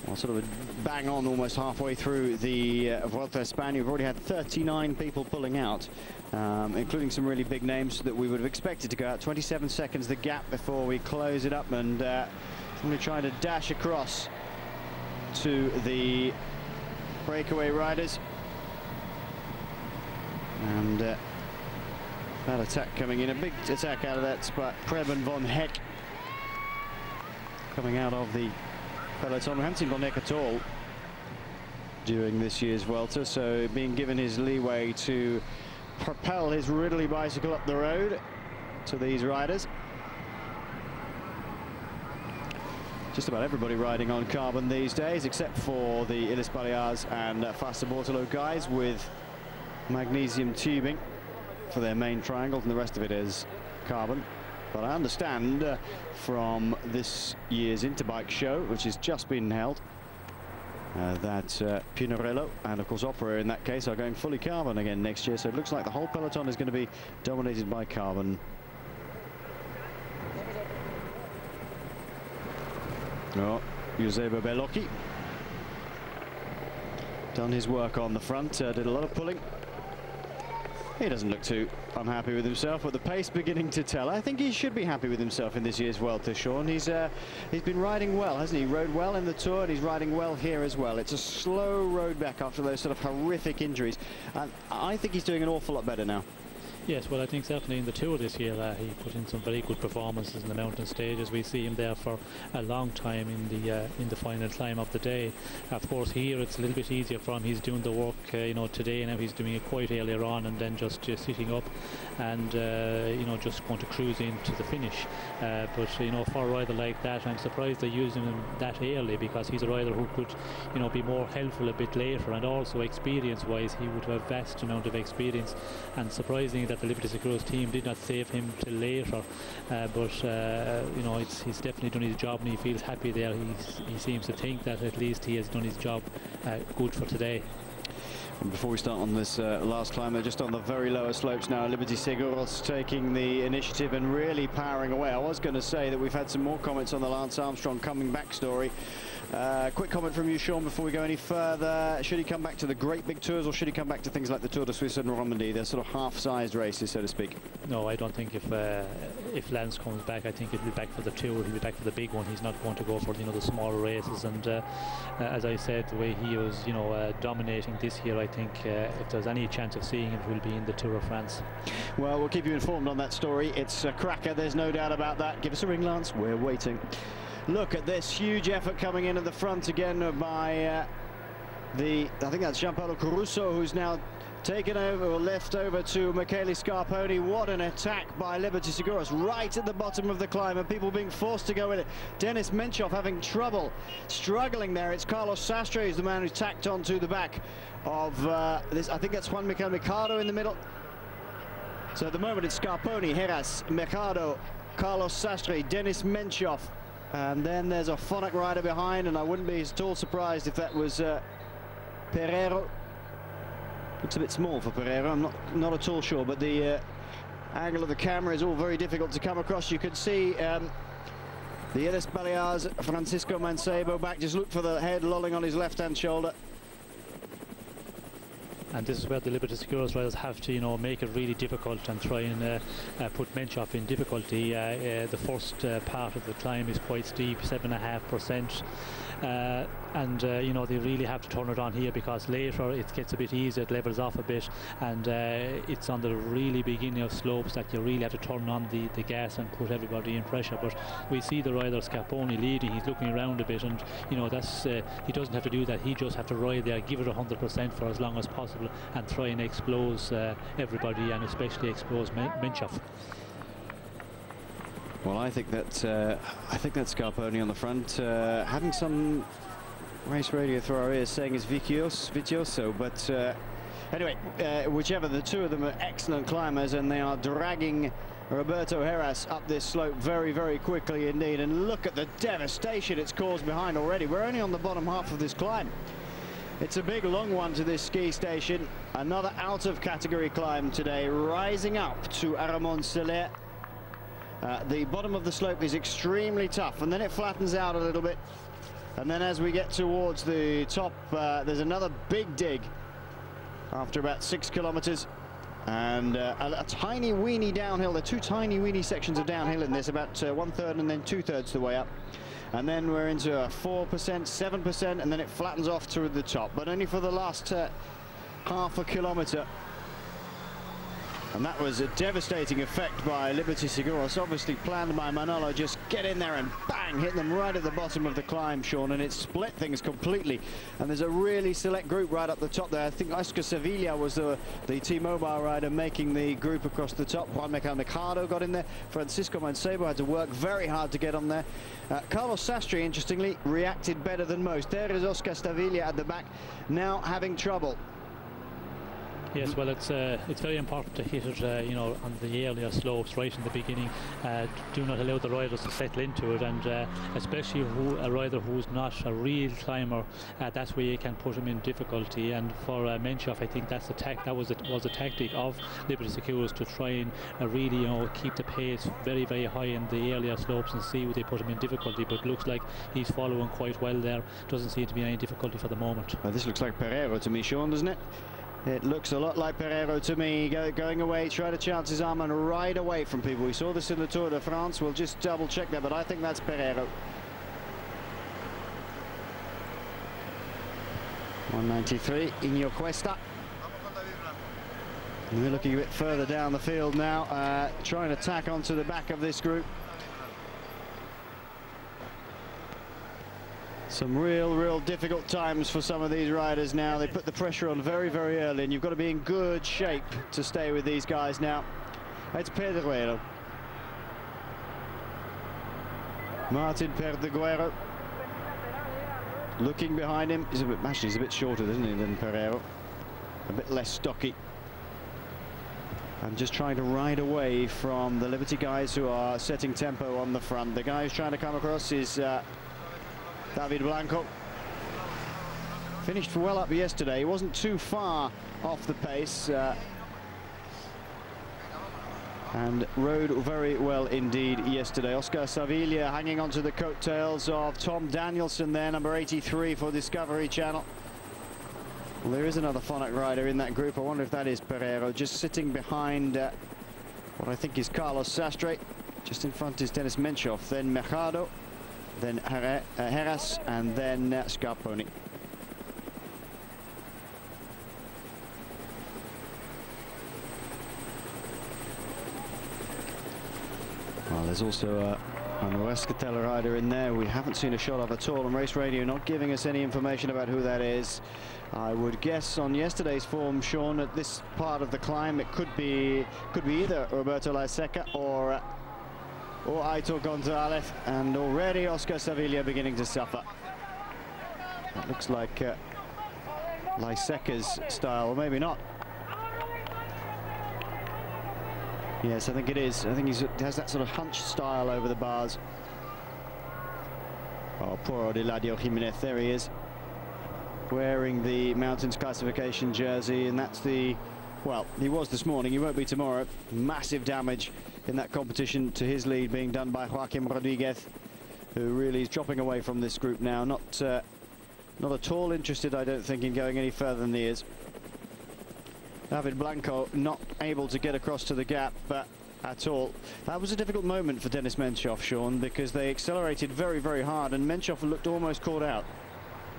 well, sort of a bang on almost halfway through the Vuelta a España. We've already had 39 people pulling out, including some really big names that we would have expected to go out. 27 seconds the gap before we close it up, and somebody trying to dash across to the breakaway riders. And that attack coming in, a big attack out of that spot. Preben von Heck coming out of the peloton. We haven't seen Von Heck at all during this year's Vuelta, so being given his leeway to propel his Ridley bicycle up the road to these riders. Just about everybody riding on carbon these days, except for the Illes Balears and Fassa Bortolo guys with magnesium tubing for their main triangles, and the rest of it is carbon. But I understand from this year's Interbike show, which has just been held, that Pinarello and of course Opera in that case are going fully carbon again next year, so it looks like the whole peloton is going to be dominated by carbon. Oh, Giuseppe Bellocchi done his work on the front, did a lot of pulling. He doesn't look too unhappy with himself, but the pace beginning to tell. I think he should be happy with himself in this year's Vuelta, Sean. He's been riding well, hasn't he? Rode well in the Tour, and he's riding well here as well. It's a slow road back after those sort of horrific injuries, and I think he's doing an awful lot better now. Yes, well, I think certainly in the Tour this year he put in some very good performances in the mountain stages. We see him there for a long time in the final climb of the day. Of course, here it's a little bit easier for him. He's doing the work, you know, today. Now he's doing it quite earlier on, and then just sitting up and you know, just going to cruise into the finish. But you know, for a rider like that, I'm surprised they're using him that early, because he's a rider who could, you know, be more helpful a bit later, and also experience-wise, he would have a vast amount of experience. And surprisingly that the Liberty Seguros team did not save him till later, but you know, he's definitely done his job, and he feels happy there. He seems to think that at least he has done his job good for today. And before we start on this last climb, they're just on the very lower slopes now. Liberty Seguros taking the initiative and really powering away. I was going to say that we've had some more comments on the Lance Armstrong coming back story. Quick comment from you, Sean, before we go any further. Should he come back to the great big tours, or should he come back to things like the Tour de Suisse and Romandie? They're sort of half-sized races, so to speak. No, I don't think if Lance comes back, I think he'll be back for the Tour. He'll be back for the big one. He's not going to go for, you know, the smaller races. And as I said, the way he was, you know, dominating this year, I think if there's any chance of seeing him, he'll be in the Tour of France. Well, we'll keep you informed on that story. It's a cracker, there's no doubt about that. Give us a ring, Lance. We're waiting. Look at this huge effort coming in at the front again by I think that's Gianpaolo Caruso, who's now taken over, or left over to Michele Scarponi. What an attack by Liberty Seguros right at the bottom of the climb, and people being forced to go in it. Denis Menchov having trouble, struggling there. It's Carlos Sastre who's the man who's tacked onto the back of this. I think that's Juan Miquel Mercado in the middle. So at the moment it's Scarponi, Heras, Mercado, Carlos Sastre, Denis Menchov. And then there's a Phonak rider behind, and I wouldn't be at all surprised if that was Pereiro. Looks a bit small for Pereiro, I'm not at all sure, but the angle of the camera is all very difficult to come across. You can see the Illes Balears, Francisco Mancebo back. Just look for the head lolling on his left-hand shoulder. And this is where the Liberty Seguros riders have to, you know, make it really difficult and try and put Menchov in difficulty. The first part of the climb is quite steep, 7.5%. And you know, they really have to turn it on here, because later it gets a bit easier, it levels off a bit, and it's on the really beginning of slopes that you really have to turn on the gas and put everybody in pressure. But we see the rider Scarponi leading. He's looking around a bit, and you know, that's he doesn't have to do that. He just have to ride there, give it 100% for as long as possible, and try and expose everybody, and especially expose Menchov. Well, I think that's Scarponi on the front, having some race radio through our ears saying it's Vicioso, but anyway, whichever, the two of them are excellent climbers, and they are dragging Roberto Heras up this slope very, very quickly indeed. And look at the devastation it's caused behind already. We're only on the bottom half of this climb. It's a big, long one to this ski station. Another out-of-category climb today, rising up to Aramon-Seller. The bottom of the slope is extremely tough, and then it flattens out a little bit. And then as we get towards the top, there's another big dig after about 6 kilometers. And a tiny weeny downhill. There are two tiny weeny sections of downhill in this, about 1/3 and then 2/3 the way up. And then we're into a 4%, 7%, and then it flattens off to the top, but only for the last half a kilometer. And that was a devastating effect by Liberty Seguros, obviously planned by Manolo. Just get in there and bang, hit them right at the bottom of the climb, Sean, and it split things completely. And there's a really select group right up the top there. I think Oscar Sevilla was the T-Mobile rider making the group across the top. Juan Miquel Mercado got in there. Francisco Mancebo had to work very hard to get on there. Carlos Sastre, interestingly, reacted better than most. There is Oscar Sevilla at the back, now having trouble. Yes, well, it's very important to hit it, you know, on the earlier slopes right in the beginning. Do not allow the riders to settle into it, and especially a rider who's not a real climber, that's where you can put him in difficulty. And for Menchov, I think that's that was a tactic of Liberty Seguros to try and really, you know, keep the pace very, very high in the earlier slopes and see where they put him in difficulty. But it looks like he's following quite well there. Doesn't seem to be any difficulty for the moment. Well, this looks like Pereiro to me, Sean, doesn't it? It looks a lot like Pereiro to me, going away, trying to chance his arm and ride away from people. We saw this in the Tour de France. We'll just double check that, but I think that's Pereiro. 193 in your Cuesta. We're looking a bit further down the field now, trying to tack onto the back of this group. Some real difficult times for some of these riders now. They put the pressure on very early, and you've got to be in good shape to stay with these guys now. It's Pedreguero. Martin Pedreguero. Looking behind him. He's a bit shorter, isn't he, than Pereiro. A bit less stocky. And just trying to ride away from the Liberty guys who are setting tempo on the front. The guy who's trying to come across is David Blanco. Finished well up yesterday. He wasn't too far off the pace. And rode very well indeed yesterday. Oscar Sevilla hanging onto the coattails of Tom Danielson there, number 83 for Discovery Channel. Well, there is another Phonak rider in that group. I wonder if that is Pereiro, just sitting behind what I think is Carlos Sastre. Just in front is Denis Menchov, then Mercado, then Heras, and then Scarponi. Well, there's also an Escatella rider in there we haven't seen a shot of at all, and Race Radio not giving us any information about who that is. I would guess on yesterday's form, Sean, at this part of the climb, it could be either Roberto Heras or Aitor Gonzalez, and already Oscar Sevilla beginning to suffer. That looks like Heras' style, or maybe not. Yes, I think it is. I think he has that sort of hunched style over the bars. Oh, poor Odiladio Jimenez, there he is, wearing the Mountains classification jersey, and that's the, well, he was this morning, he won't be tomorrow. Massive damage in that competition to his lead being done by Joaquim Rodriguez, who really is dropping away from this group now. Not at all interested, I don't think, in going any further than he is. David Blanco not able to get across to the gap at all. That was a difficult moment for Denis Menchov, Sean, because they accelerated very hard, and Menchov looked almost caught out.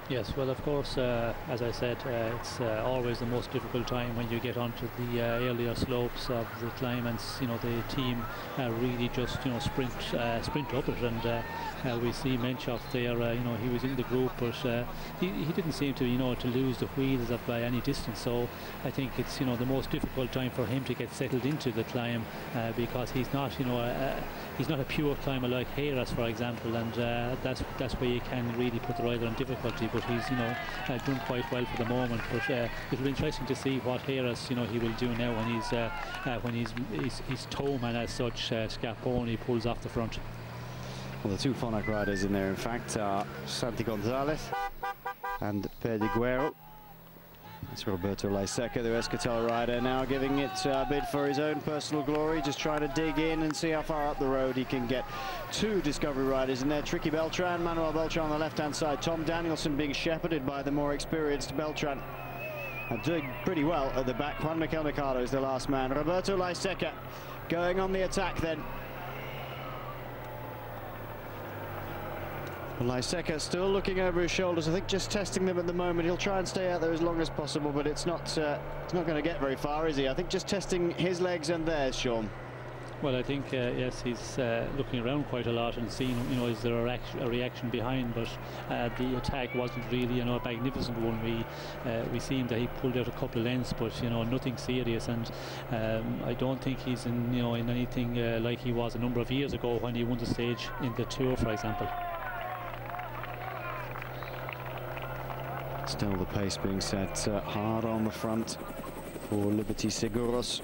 Yes, well, of course, as I said, it's always the most difficult time when you get onto the earlier slopes of the climb, and the team really just sprint up it, and we see Menchov there. He was in the group, but he didn't seem to to lose the wheels by any distance. So I think it's the most difficult time for him to get settled into the climb, because he's not he's not a pure climber like Heras, for example, and that's where you can really put the rider in difficulty. But he's doing quite well for the moment. But it'll be interesting to see what Heras he will do now when his toe man as such, Scarponi, pulls off the front. Well, the two Phonak riders in there, in fact, are Santi Gonzalez and Pedreguero. That's Roberto Heras, the Escatella rider, now giving it a bid for his own personal glory, just trying to dig in and see how far up the road he can get. Two Discovery riders in there, Tricky Beltran, Manuel Beltran on the left-hand side, Tom Danielson being shepherded by the more experienced Beltran. And doing pretty well at the back. Juan Miquel Mercado is the last man. Roberto Heras going on the attack then. Well, Heras still looking over his shoulders, I think just testing them at the moment. He'll try and stay out there as long as possible, but it's not going to get very far, is he? I think just testing his legs and theirs, Sean. Well, I think, yes, he's looking around quite a lot and seeing, is there a reaction behind, but the attack wasn't really, a magnificent one. We seen that he pulled out a couple of lengths, but, nothing serious, and I don't think he's in, in anything like he was a number of years ago when he won the stage in the Tour, for example. Still the pace being set hard on the front for Liberty Seguros.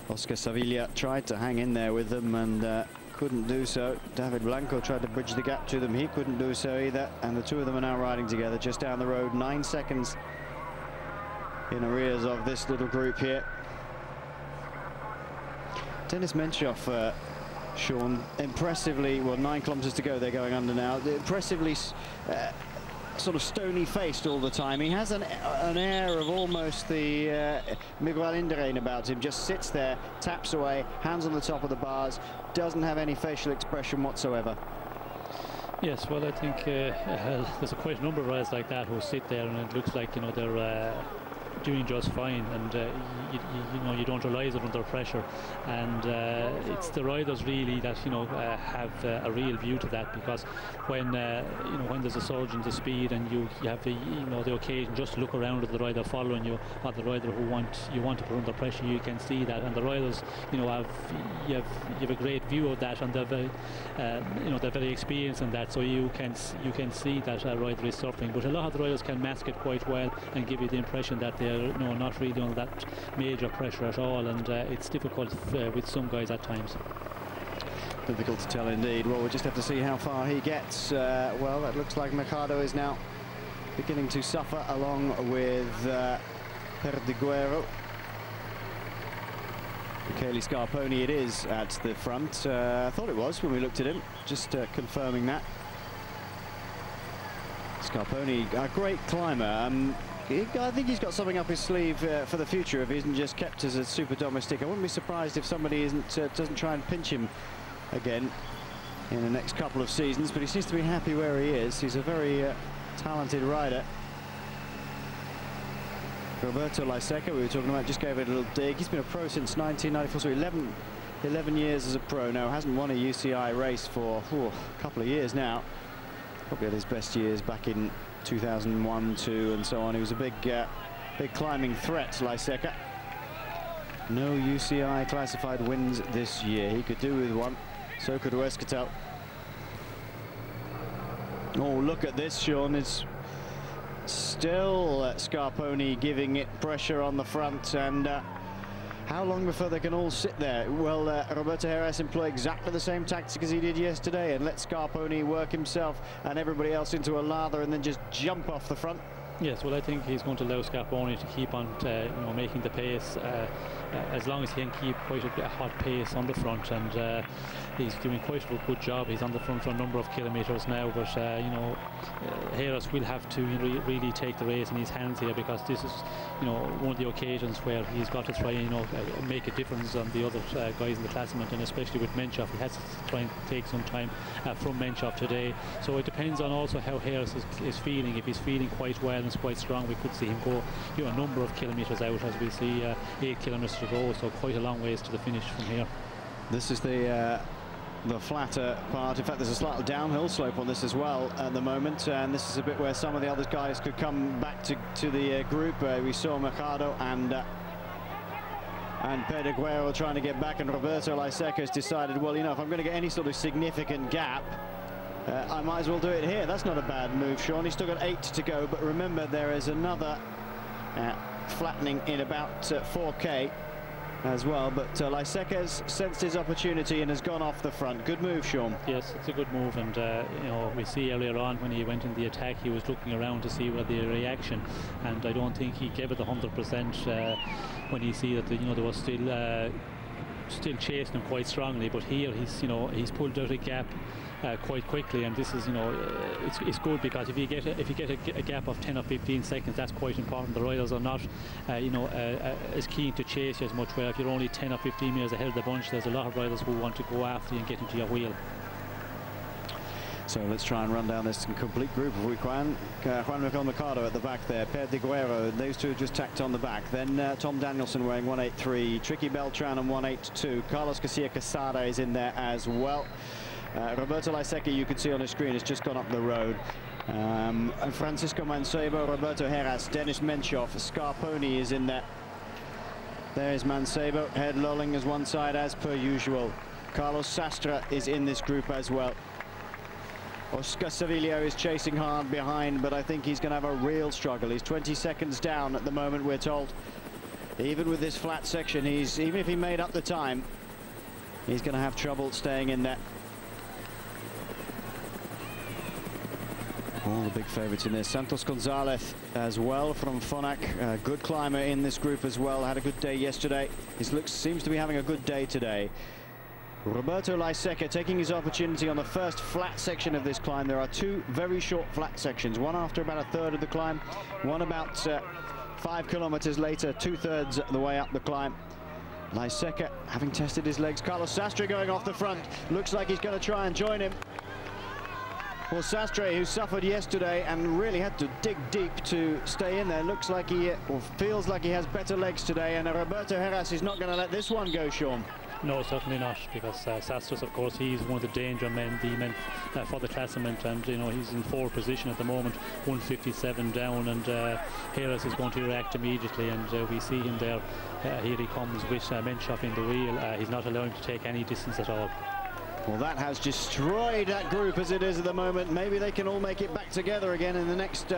Oscar Sevilla tried to hang in there with them and couldn't do so. David Blanco tried to bridge the gap to them. He couldn't do so either. And the two of them are now riding together just down the road. 9 seconds in arrears of this little group here. Denis Menchov, Sean, impressively, well, 9 kilometers to go, they're going under now, impressively sort of stony-faced all the time. He has an air of almost the Miguel Indurain about him, just sits there, taps away, hands on the top of the bars, doesn't have any facial expression whatsoever. Yes, well, I think there's quite a number of riders like that who sit there, and it looks like, they're doing just fine, and you know, you don't realise it under pressure, and it's the riders really that have a real view to that, because when when there's a surge in the speed and you have the occasion just to look around at the rider following you, or the rider who you want to put under pressure, you can see that, and the riders you have a great view of that, and they're very they're very experienced in that, so you can see that a rider is suffering. But a lot of the riders can mask it quite well and give you the impression that they're not really under that major pressure at all, and it's difficult with some guys at times. Difficult to tell indeed. Well, we'll just have to see how far he gets. Well, it looks like Mercado is now beginning to suffer, along with Perdiguero. Michele Scarponi it is at the front. I thought it was when we looked at him, just confirming that. Scarponi, a great climber. I think he's got something up his sleeve for the future if he isn't just kept as a super domestic. I wouldn't be surprised if somebody doesn't try and pinch him again in the next couple of seasons, but he seems to be happy where he is. He's a very talented rider. Roberto Heras, we were talking about, just gave it a little dig. He's been a pro since 1994, so 11 years as a pro now. Hasn't won a UCI race for a couple of years now. Probably had his best years back in 2001, 2, and so on. He was a big climbing threat, Heras. No UCI classified wins this year. He could do with one. So could Huescatel. Oh, look at this, Sean. It's still Scarponi giving it pressure on the front, and how long before they can all sit there? Well, Roberto Heras employ exactly the same tactic as he did yesterday and let Scarponi work himself and everybody else into a lather and then just jump off the front. Yes, well, I think he's going to allow Scarponi to keep on making the pace as long as he can keep quite a hot pace on the front, and he's doing quite a good job. He's on the front for a number of kilometres now, but Heras will have to really take the race in his hands here, because this is one of the occasions where he's got to try and make a difference on the other guys in the classement, and especially with Menchov, he has to try and take some time from Menchov today. So it depends on also how Heras is feeling. If he's feeling quite well and is quite strong, we could see him go a number of kilometres out, as we see 8 kilometres to go, so quite a long ways to the finish from here. This is the flatter part. In fact, there's a slight downhill slope on this as well at the moment, and this is a bit where some of the other guys could come back to the group. We saw Mercado and Perdiguero trying to get back, and Roberto Heras has decided, well, if I'm going to get any sort of significant gap, I might as well do it here. That's not a bad move, Sean. He's still got 8 to go, but remember, there is another flattening in about 4K as well, but Heras has sensed his opportunity and has gone off the front. Good move, Sean. Yes, it's a good move, and we see earlier on when he went in the attack, he was looking around to see what the reaction, and I don't think he gave it 100% when he see that there was still chasing him quite strongly. But here he's pulled out a gap quite quickly, and this is it's good, because if you get a gap of 10 or 15 seconds, that's quite important. The riders are not as keen to chase you as much, where if you're only 10 or 15 metres ahead of the bunch, there's a lot of riders who want to go after you and get into your wheel. So let's try and run down this complete group if we can. Juan Miguel Mercado at the back there, Perdiguero, those two just tacked on the back. Then Tom Danielson wearing 183, Tricky Beltran and 182. Carlos Garcia Quesada is in there as well. Roberto Heras, you could see on the screen, has just gone up the road. And Francisco Mancebo, Roberto Heras, Denis Menchov, Scarponi is in there. There's Mancebo, head lolling as one side as per usual. Carlos Sastre is in this group as well. Oscar Savilio is chasing hard behind, but I think he's going to have a real struggle. He's 20 seconds down at the moment, we're told. Even with this flat section, even if he made up the time, he's going to have trouble staying in there. All the big favourites in there. Santos Gonzalez as well from Fonac, a good climber in this group as well. Had a good day yesterday. Seems to be having a good day today. Roberto Heras taking his opportunity on the first flat section of this climb. There are 2 very short flat sections, one after about a third of the climb, one about 5 kilometers later, 2/3 the way up the climb. Heras having tested his legs. Carlos Sastre going off the front. Looks like he's going to try and join him. Well, Sastre, who suffered yesterday and really had to dig deep to stay in there, looks like he, or feels like he has better legs today, and Roberto Heras is not going to let this one go, Sean. No, certainly not, because Sastres, of course, he's one of the danger men, for the classement, and you know he's in 4th position at the moment, 157 down, and Heras is going to react immediately, and we see him there. Here he comes with Menchov in the wheel. He's not allowing him to take any distance at all. Well, that has destroyed that group as it is at the moment. Maybe they can all make it back together again in the next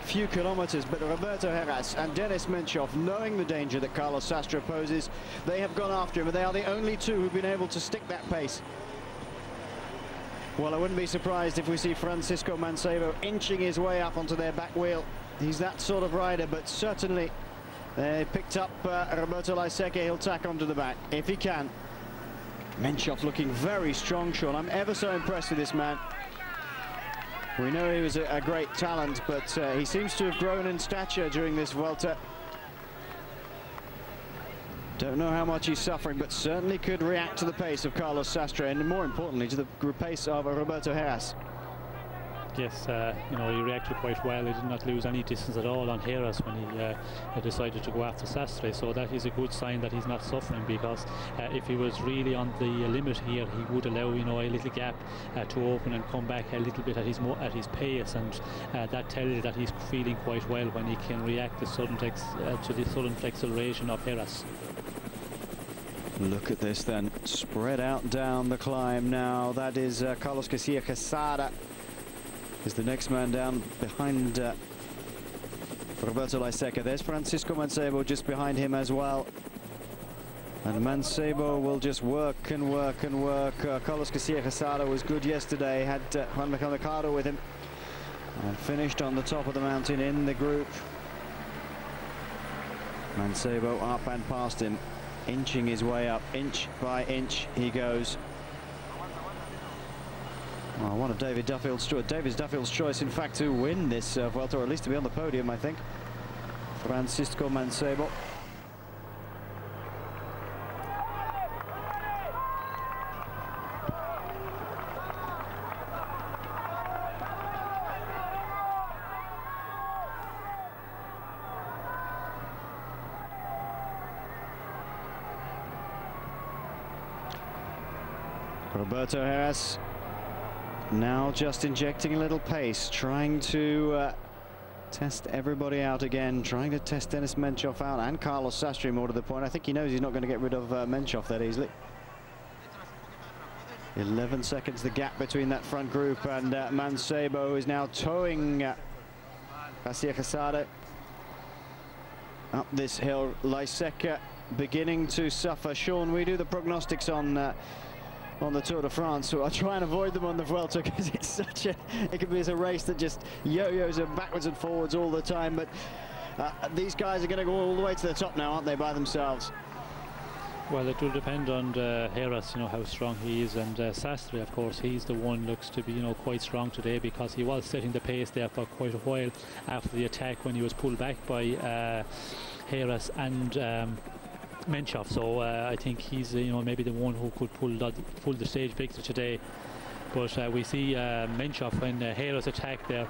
few kilometers. But Roberto Heras and Denis Menchov, knowing the danger that Carlos Sastre poses, they have gone after him, and they are the only two who've been able to stick that pace. Well, I wouldn't be surprised if we see Francisco Mancebo inching his way up onto their back wheel. He's that sort of rider, but certainly they picked up Roberto Heras. He'll tack onto the back if he can. Menchov looking very strong, Sean. I'm ever so impressed with this man. We know he was a great talent, but he seems to have grown in stature during this Vuelta. Don't know how much he's suffering, but certainly could react to the pace of Carlos Sastre, and more importantly to the pace of Roberto Heras. Yes, you know, he reacted quite well. He did not lose any distance at all on Heras when he decided to go after Sastre. So that is a good sign that he's not suffering, because if he was really on the limit here, he would allow, you know, a little gap to open and come back a little bit at his pace, and that tells you that he's feeling quite well when he can react to the sudden acceleration of Heras. Look at this then, spread out down the climb now. That is Carlos Garcia Quesada is the next man down behind Roberto Heras. There's Francisco Mancebo just behind him as well. And Mancebo will just work and work and work. Carlos Garcia Quesada was good yesterday, had Juan Mercado with him, and finished on the top of the mountain in the group. Mancebo up and past him, inching his way up, inch by inch he goes. Well, one of David Duffield's choice, in fact, to win this Vuelta, or at least to be on the podium, I think. Francisco Mancebo. Roberto Heras now just injecting a little pace, trying to test everybody out again, trying to test Denis Menchov out and Carlos Sastre more to the point. I think he knows he's not going to get rid of Menchov that easily. 11 seconds the gap between that front group, and Mancebo is now towing Garcia Quesada up this hill. Heras beginning to suffer. Sean, we do the prognostics on the Tour de France, so I'll try and avoid them on the Vuelta, because it's such a, it could be a race that just yo-yos and backwards and forwards all the time. But these guys are going to go all the way to the top now, aren't they, by themselves? Well, it will depend on Heras, you know, how strong he is, and Sastre, of course, he's the one looks to be, you know, quite strong today, because he was setting the pace there for quite a while after the attack when he was pulled back by Heras and Menchov. So I think he's you know, maybe the one who could pull the stage picture today. But we see Menchov, when Heras attacked there,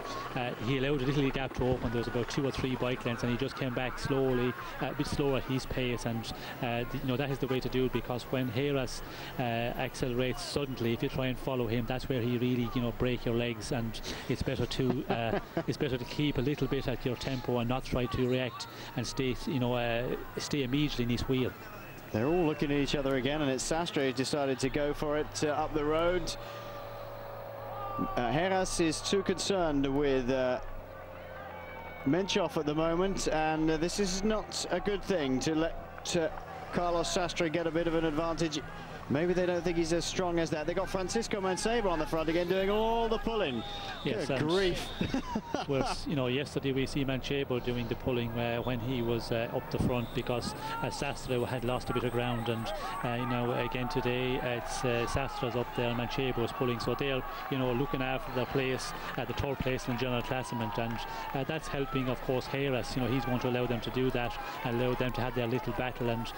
he allowed a little gap to open. There was about 2 or 3 bike lengths, and he just came back slowly, a bit slower at his pace. And you know, that is the way to do it, because when Heras accelerates suddenly, if you try and follow him, that's where he really, you know, break your legs. And it's better to keep a little bit at your tempo and not try to react and stay, you know, stay immediately in his wheel. They're all looking at each other again, and it's Sastre who decided to go for it up the road. Heras is too concerned with Menchov at the moment, and this is not a good thing to let Carlos Sastre get a bit of an advantage. Maybe they don't think he's as strong as that. They got Francisco Mancebo on the front again, doing all the pulling. Yes, good grief. Whereas, you know, yesterday we see Mancebo doing the pulling when he was up the front, because Sastre had lost a bit of ground, and you know, again today it's Sastre's up there and Manchebo is pulling, so they're, you know, looking after their place at the 3rd place in the general classement, and that's helping, of course, Heras. You know, he's going to allow them to do that and allow them to have their little battle, and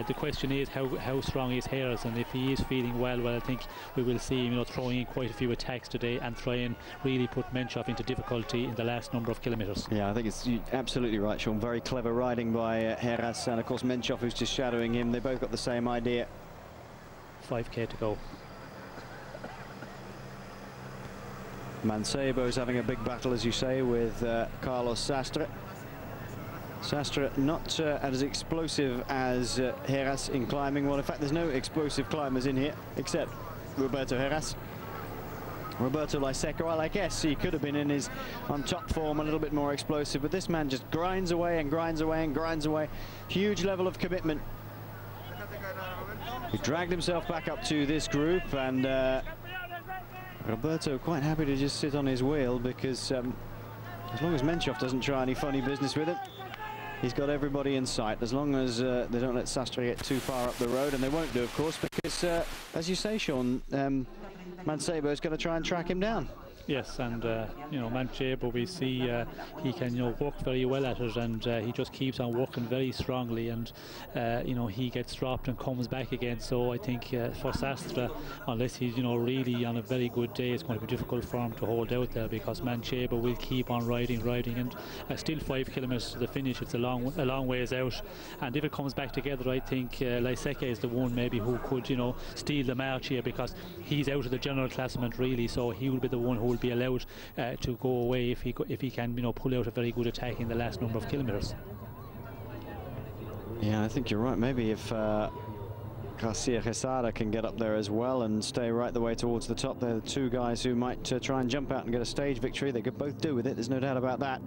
the question is how strong is Heras, and if he is feeling well, I think we will see him, you know, throwing in quite a few attacks today and try and really put Menchov into difficulty in the last number of kilometres. Yeah, I think it's absolutely right, Sean. Very clever riding by Heras, and of course Menchov, who's just shadowing him. They both got the same idea. 5k to go. Mancebo's having a big battle, as you say, with Carlos Sastre. Sastre not as explosive as Heras in climbing. Well, in fact, there's no explosive climbers in here except Roberto Heras. Roberto Heras, I guess he could have been on top form, a little bit more explosive, but this man just grinds away and grinds away and grinds away. Huge level of commitment. He dragged himself back up to this group, and Roberto quite happy to just sit on his wheel, because as long as Menchov doesn't try any funny business with him, he's got everybody in sight, as long as they don't let Sastre get too far up the road, and they won't do, of course, because as you say, Sean, Mancebo is going to try and track him down. Yes, and you know, Menchov, we see he can, you know, work very well at it, and he just keeps on working very strongly, and you know, he gets dropped and comes back again. So I think for Sastre, unless he's, you know, really on a very good day, it's going to be difficult for him to hold out there, because Menchov will keep on riding, and still 5 kilometres to the finish. It's a long ways out, and if it comes back together, I think Leiseke is the one maybe who could, you know, steal the march here, because he's out of the general classement really, so he will be the one who will be allowed to go away if he can, you know, pull out a very good attack in the last number of kilometres. Yeah, I think you're right. Maybe if Garcia Quesada can get up there as well and stay right the way towards the top, they're the two guys who might try and jump out and get a stage victory. They could both do with it, there's no doubt about that.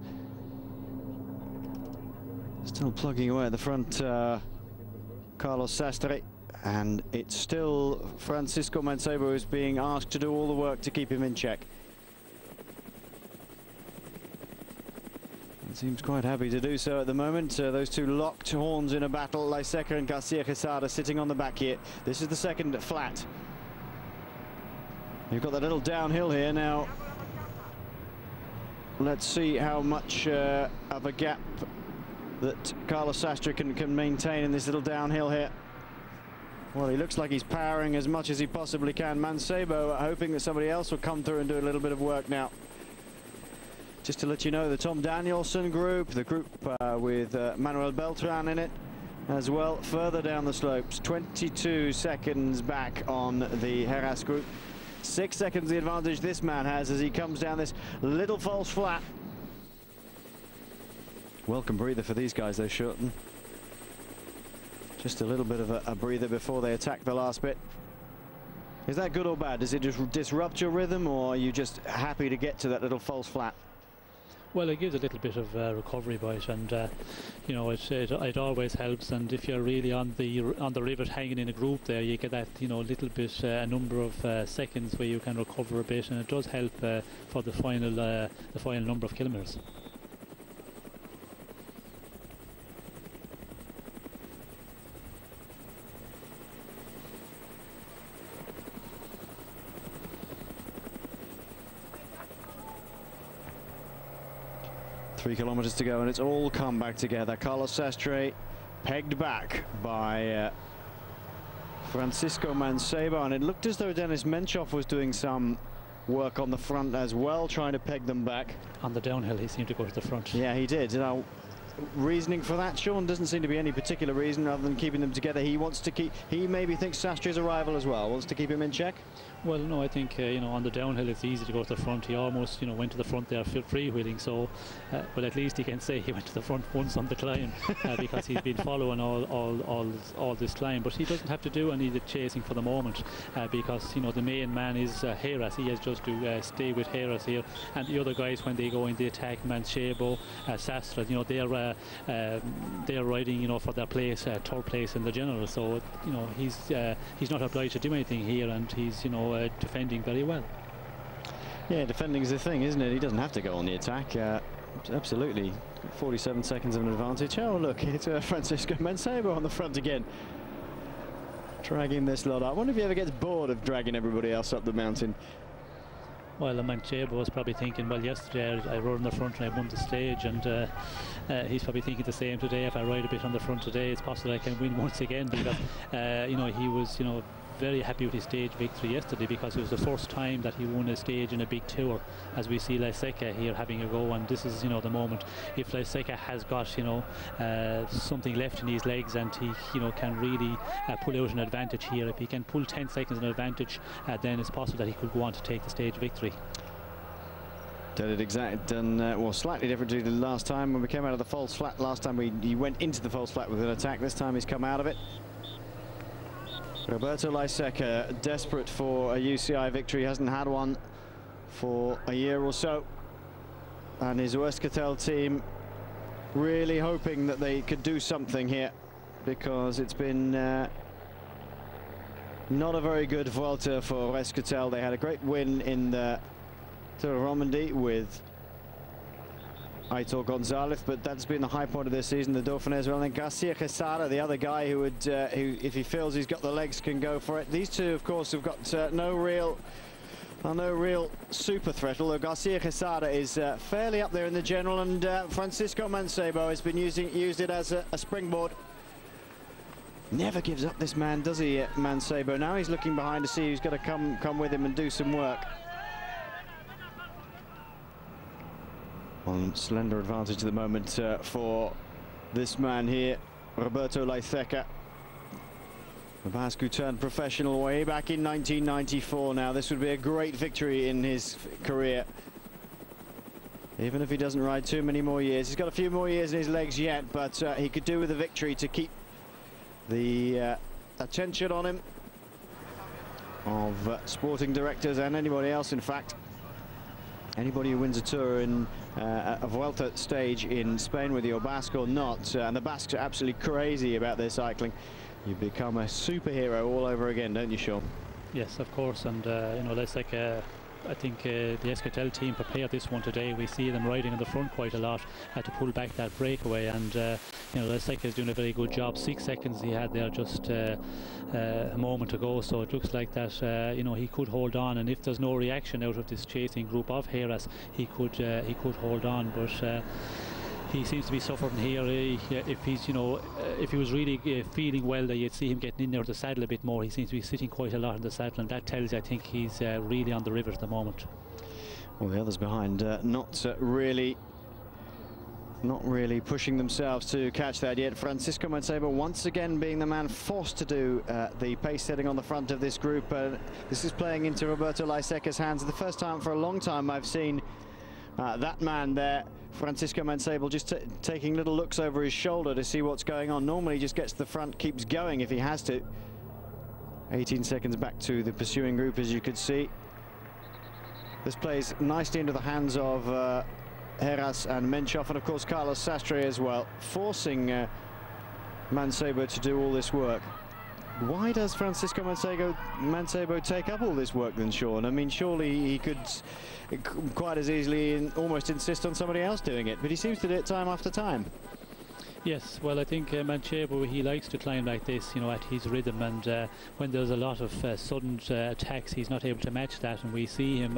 Still plugging away at the front, Carlos Sastre, and it's still Francisco Mancebo who's being asked to do all the work to keep him in check. Seems quite happy to do so at the moment. Those two locked horns in a battle. Leiseke and Garcia Quesada sitting on the back here. This is the second flat. You've got that little downhill here now. Let's see how much of a gap that Carlos Sastre can maintain in this little downhill here. Well, he looks like he's powering as much as he possibly can. Mancebo hoping that somebody else will come through and do a little bit of work now. Just to let you know, the Tom Danielson group, the group with Manuel Beltran in it as well, further down the slopes, 22 seconds back on the Heras group. 6 seconds the advantage this man has as he comes down this little false flat. Welcome breather for these guys, though, Shorten. Just a little bit of a breather before they attack the last bit. Is that good or bad? Does it just disrupt your rhythm, or are you just happy to get to that little false flat? Well, it gives a little bit of recovery by it, and you know, it always helps. And if you're really on the rivet hanging in a group there, you get that, you know, little bit a number of seconds where you can recover a bit, and it does help for the final number of kilometres. Three kilometres to go, and it's all come back together. Carlos Sastre pegged back by Francisco Mancebo, and it looked as though Denis Menchov was doing some work on the front as well, trying to peg them back. On the downhill, he seemed to go to the front. Yeah, he did. Now, reasoning for that, Sean, doesn't seem to be any particular reason other than keeping them together. He wants to keep, he maybe thinks Sastre's a rival as well, wants to keep him in check. Well, no, I think you know, on the downhill it's easy to go to the front. He almost, you know, went to the front there freewheeling, so but at least he can say he went to the front once on the climb because he's been following all this climb. But he doesn't have to do any of the chasing for the moment because, you know, the main man is Heras. He has just to stay with Heras here, and the other guys, when they go in the attack, Manchebo, Sastre, you know, they're riding, you know, for their place, third place in the general. So, you know, he's not obliged to do anything here, and he's, you know, defending very well. Yeah, defending is the thing, isn't it? He doesn't have to go on the attack. Absolutely. 47 seconds of an advantage. Oh, look, it's Francisco Mancebo on the front again, dragging this lot up. I wonder if he ever gets bored of dragging everybody else up the mountain. Well, Manchebo was probably thinking, well, yesterday I rode on the front and I won the stage, and he's probably thinking the same today. If I ride a bit on the front today, it's possible I can win once again, because you know, he was, you know, very happy with his stage victory yesterday, because it was the first time that he won a stage in a big tour, as we see Lyseka here having a go. And this is, you know, the moment. If Lyseka has got, you know, something left in his legs, and he, you know, can really pull out an advantage here. If he can pull 10 seconds an advantage, then it's possible that he could go on to take the stage victory. Did it well, slightly differently than last time when we came out of the false flat. Last time he went into the false flat with an attack. This time he's come out of it. Roberto Lyseka, desperate for a UCI victory, hasn't had one for a year or so, and his Euskaltel team really hoping that they could do something here, because it's been not a very good Vuelta for Euskaltel. They had a great win in the Tour of Romandie with Aitor Gonzalez, but that's been the high point of this season, the Dauphiné as well. And then Garcia Quesada, the other guy who would, who, if he feels he's got the legs, can go for it. These two, of course, have got no real super threat, although Garcia Quesada is fairly up there in the general, and Francisco Mancebo has been used it as a springboard. Never gives up, this man, does he, Mancebo? Now he's looking behind to see who's going to come with him and do some work. On slender advantage at the moment for this man here, Roberto Lyseka. The Basque who turned professional way back in 1994 now. This would be a great victory in his career, even if he doesn't ride too many more years. He's got a few more years in his legs yet, but he could do with a victory to keep the attention on him of sporting directors and anybody else, in fact. Anybody who wins a tour in a Vuelta stage in Spain, whether you're Basque or not, and the Basques are absolutely crazy about their cycling, you become a superhero all over again, don't you, Sean? Yes, of course. And you know, that's like I think the Euskaltel team prepared this one today. We see them riding in the front quite a lot to pull back that breakaway, and you know, Lyseka is doing a very good job. 6 seconds he had there just a moment ago, so it looks like that you know, he could hold on, and if there's no reaction out of this chasing group of Heras, he could hold on, but he seems to be suffering here. If he's, you know, if he was really feeling well, you'd see him getting in there with the saddle a bit more. He seems to be sitting quite a lot in the saddle, and that tells you, I think, he's really on the river at the moment. Well, the others behind not really pushing themselves to catch that yet. Francisco Mancebo once again being the man forced to do the pace setting on the front of this group. This is playing into Roberto Lyseka's hands. The first time for a long time I've seen that man there, Francisco Mancebo, just taking little looks over his shoulder to see what's going on. Normally he just gets to the front, keeps going if he has to. 18 seconds back to the pursuing group, as you could see. This plays nicely into the hands of Heras and Menchov, and of course Carlos Sastre as well, forcing Mancebo to do all this work. Why does Francisco Mancebo take up all this work then, Sean? I mean, surely he could quite as easily almost insist on somebody else doing it, but he seems to do it time after time. Yes, well, I think Menchov, he likes to climb like this, you know, at his rhythm, and when there's a lot of sudden attacks, he's not able to match that, and we see him,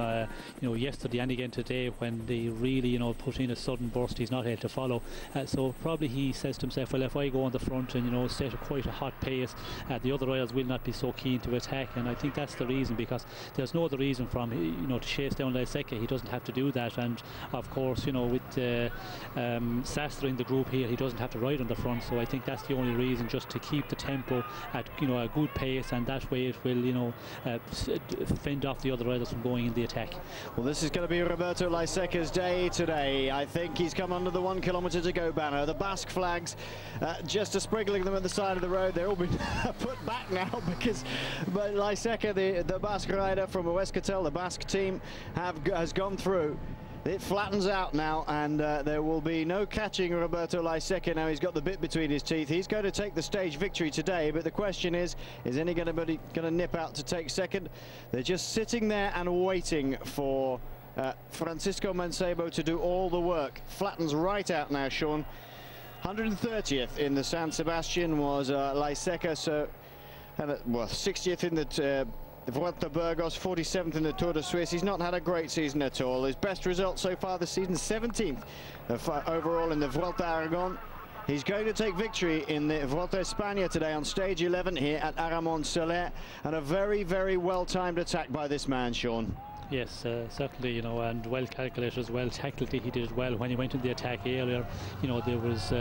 you know, yesterday and again today, when they really, you know, put in a sudden burst, he's not able to follow. So probably he says to himself, well, if I go on the front and, you know, set quite a hot pace, the other riders will not be so keen to attack, and I think that's the reason, because there's no other reason for him, you know, to chase down Lyseka. He doesn't have to do that, and of course, you know, with Sastre in the group here, he doesn't have to ride on the front, so I think that's the only reason, just to keep the tempo at, you know, a good pace, and that way it will, you know, fend off the other riders from going in the attack. Well, this is going to be Roberto Lyseka's day today. I think he's come under the 1 kilometre to go banner. The Basque flags just sprinkling them at the side of the road. They're all been put back now, because Lyseka, the Basque rider from Euskaltel, the Basque team, has gone through. It flattens out now, and there will be no catching Roberto Lyseka now. He's got the bit between his teeth. He's going to take the stage victory today, but the question is anybody going to nip out to take second? They're just sitting there and waiting for Francisco Mancebo to do all the work. Flattens right out now, Sean. 130th in the San Sebastian was Lyseka, so well, 60th in the Vuelta Burgos, 47th in the Tour de Suisse. He's not had a great season at all. His best result so far this season, 17th overall in the Vuelta Aragon. He's going to take victory in the Vuelta a España today on stage 11 here at Aramon Soler, and a very, very well-timed attack by this man, Sean. Yes, certainly, you know, and well calculated as well. Tactically, he did it well. When he went in the attack earlier, you know, there was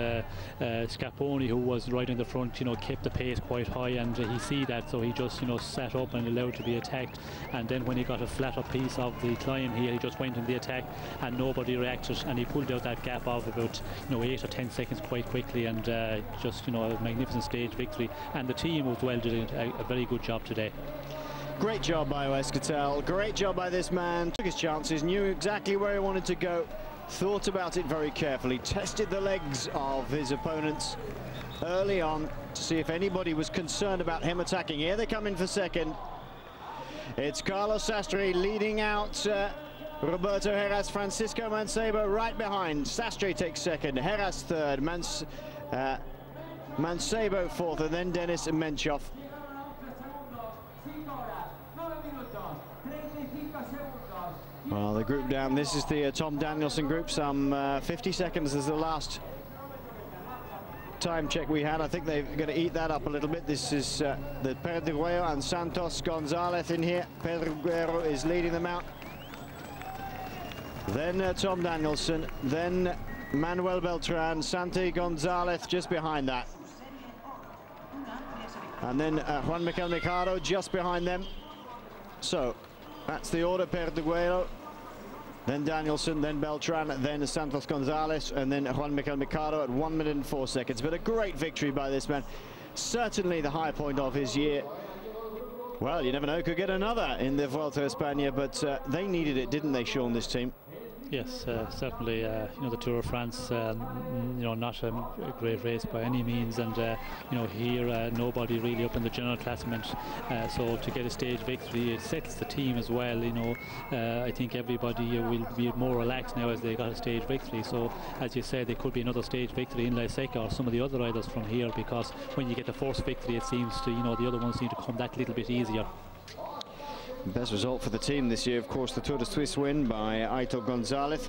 Scarponi, who was right in the front, you know, kept the pace quite high, and he see that, so he just, you know, sat up and allowed to be attacked. And then when he got a flatter piece of the climb here, he just went in the attack and nobody reacted, and he pulled out that gap of about, you know, 8 or 10 seconds quite quickly, and just, you know, a magnificent stage victory. And the team as well did a very good job today. Great job by Escatel, great job by this man. Took his chances, knew exactly where he wanted to go, thought about it very carefully, tested the legs of his opponents early on to see if anybody was concerned about him attacking. Here they come in for second. It's Carlos Sastre leading out Roberto Heras, Francisco Mancebo right behind. Sastre takes second, Heras third, Mancebo fourth, and then Denis Menchov. Well, the group down, this is the Tom Danielson group. Some 50 seconds is the last time check we had. I think they're going to eat that up a little bit. This is the Perduguero and Santos Gonzalez in here. Perduguero is leading them out. Then Tom Danielson, then Manuel Beltran, Santi Gonzalez just behind that. And then Juan Miquel Micaro just behind them. So that's the order: Perduguero, then Danielson, then Beltran, then Santos Gonzalez, and then Juan Miquel Micaro at 1 minute and 4 seconds. But a great victory by this man. Certainly the high point of his year. Well, you never know, could get another in the Vuelta a España, but they needed it, didn't they, Sean, this team? Yes, certainly, you know, the Tour of France, you know, not a great race by any means, and, you know, here nobody really up in the general classement, so to get a stage victory, it sets the team as well, you know. I think everybody will be more relaxed now as they got a stage victory, so as you said, there could be another stage victory in La Seca or some of the other riders from here, because when you get the first victory, it seems to, you know, the other ones seem to come that little bit easier. Best result for the team this year, of course, the Tour de Suisse win by Aitor Gonzalez.